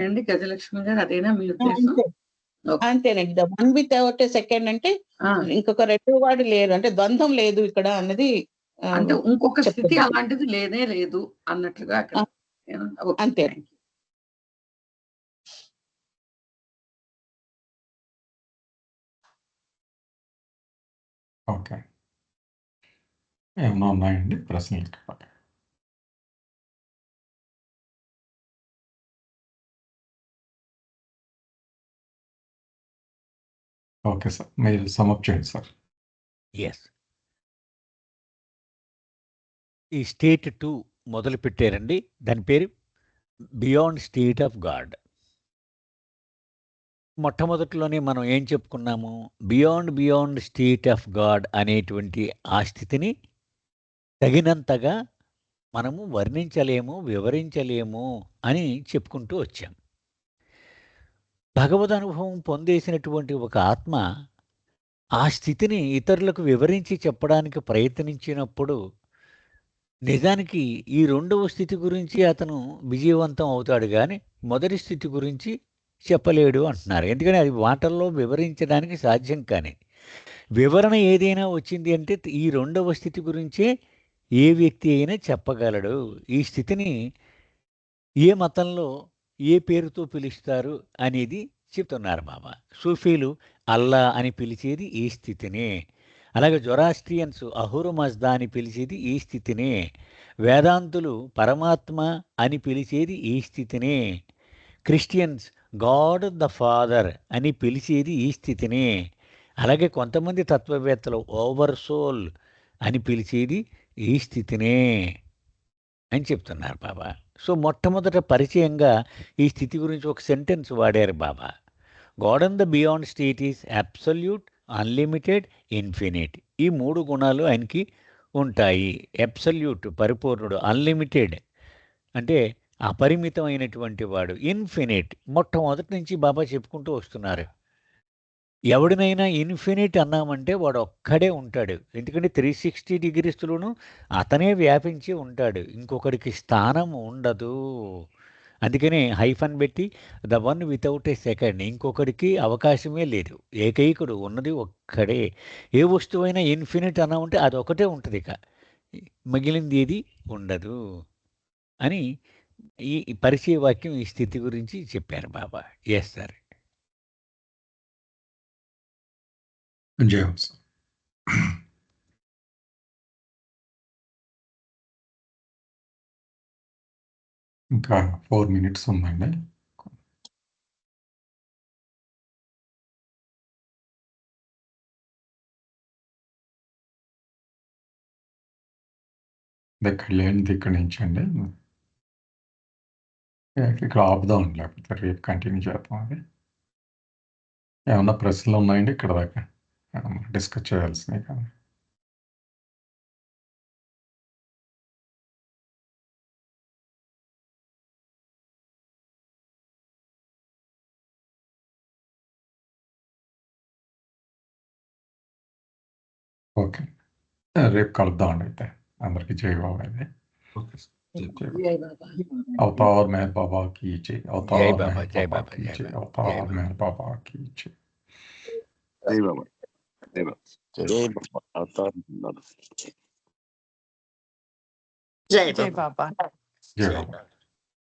అండి గజలక్ష్మి గారు, అదేనా మీ ఉద్దేశం? అంతేనండి. The one without a second అంటే ఇంకొక రెండో వాడు లేరు, అంటే ద్వంద్వం లేదు ఇక్కడ అన్నది. అంటే ఇంకొక స్థితి అలాంటిది లేనే లేదు అన్నట్లుగా అక్కడ. అంతే. ఓకే, ఏమన్నా ఉన్నాయండి ప్రశ్నలు? ఓకే సార్, మీరు సమప్ చేయండి సార్. ఎస్, ఈ స్టేట్ 2 మొదలు పెట్టారండి. దాని పేరు బియాండ్ స్టేట్ ఆఫ్ గాడ్. మొట్టమొదటిలోనే మనం ఏం చెప్పుకున్నాము? బియాండ్ స్టేట్ ఆఫ్ గాడ్ అనేటువంటి ఆ స్థితిని తగినంతగా మనము వర్ణించలేము, వివరించలేము అని చెప్పుకుంటూ వచ్చాం. భగవద్ అనుభవం పొందేసినటువంటి ఒక ఆత్మ ఆ స్థితిని ఇతరులకు వివరించి చెప్పడానికి ప్రయత్నించినప్పుడు నిజానికి ఈ రెండవ స్థితి గురించి అతను విజయవంతం అవుతాడు, కానీ మొదటి స్థితి గురించి చెప్పలేడు అంటున్నారు. ఎందుకంటే అది మాటల్లో వివరించడానికి సాధ్యం కాని వివరణ ఏదైనా వచ్చింది అంటే ఈ రెండవ స్థితి గురించే ఏ వ్యక్తి అయినా చెప్పగలడు. ఈ స్థితిని ఏ మతంలో ఏ పేరుతో పిలుస్తారు అనేది చెప్తున్నారు మామ. సూఫీలు అల్లా అని పిలిచేది ఈ స్థితిని, అలాగే జొరాస్ట్రియన్స్ అహురు మజ్దా అని పిలిచేది ఈ స్థితిని, వేదాంతులు పరమాత్మ అని పిలిచేది ఈ స్థితిని, క్రిస్టియన్స్ గాడ్ ద ఫాదర్ అని పిలిచేది ఈ స్థితిని, అలాగే కొంతమంది తత్వవేత్తలు ఓవర్ సోల్ అని పిలిచేది ఈ స్థితినే అని చెప్తున్నారు బాబా. సో మొట్టమొదట పరిచయంగా ఈ స్థితి గురించి ఒక సెంటెన్స్ వాడారు Baba. God and the beyond state is absolute, unlimited, infinite. ఈ 3 గుణాలు ఆయనకి ఉంటాయి. అబ్సల్యూట్ పరిపూర్ణుడు, అన్లిమిటెడ్ అంటే అపరిమితమైనటువంటి వాడు, ఇన్ఫినిట్ మొట్టమొదటి నుంచి బాబా చెప్పుకుంటూ వస్తున్నారు. ఎవడినైనా ఇన్ఫినిట్ అన్నామంటే వాడు ఒక్కడే ఉంటాడు. ఎందుకంటే 360 డిగ్రీస్లోనూ అతనే వ్యాపించి ఉంటాడు, ఇంకొకడికి స్థానం ఉండదు. అందుకని హైఫన్ పెట్టి the one without a second, ఇంకొకడికి అవకాశమే లేదు, ఏకైకుడు ఉన్నది ఒక్కడే. ఏ వస్తువైనా ఇన్ఫినిట్ అన్నామంటే అది ఒకటే ఉంటుంది, ఇక మిగిలింది ఏది ఉండదు అని ఈ పరిచయ వాక్యం ఈ స్థితి గురించి చెప్పారు బాబా. Yes sir. జై హో సార్. ఇంకా 4 minutes ఉందండి. ఇక్కడ లేనిది ఇక్కడి నుంచి అండి ఇక్కడ ఆపుదాం, లేకపోతే రేపు కంటిన్యూ చేద్దాం. అది ఏమన్నా ప్రశ్నలు ఉన్నాయండి ఇక్కడ దాకా డిస్కస్ చేయాల్సినవి కానీ? ఓకే, రేపు కలుద్దాం అండి. అయితే అందరికి జై బాబా. అయితే ఓకే సార్. జై బాబా. అవతార్ మెహర్ బాబా की जय, జై అవతార్ బాబా, మెహర్ జై బాబా బాబా, की జై जय, బాబా, జై అవతార్ బాబా. మెహర్ బాబా की जय. జై బాబా, జై బాబా, జై బాబా. అవతార్ బాబా. జై బాబా. జై బాబా.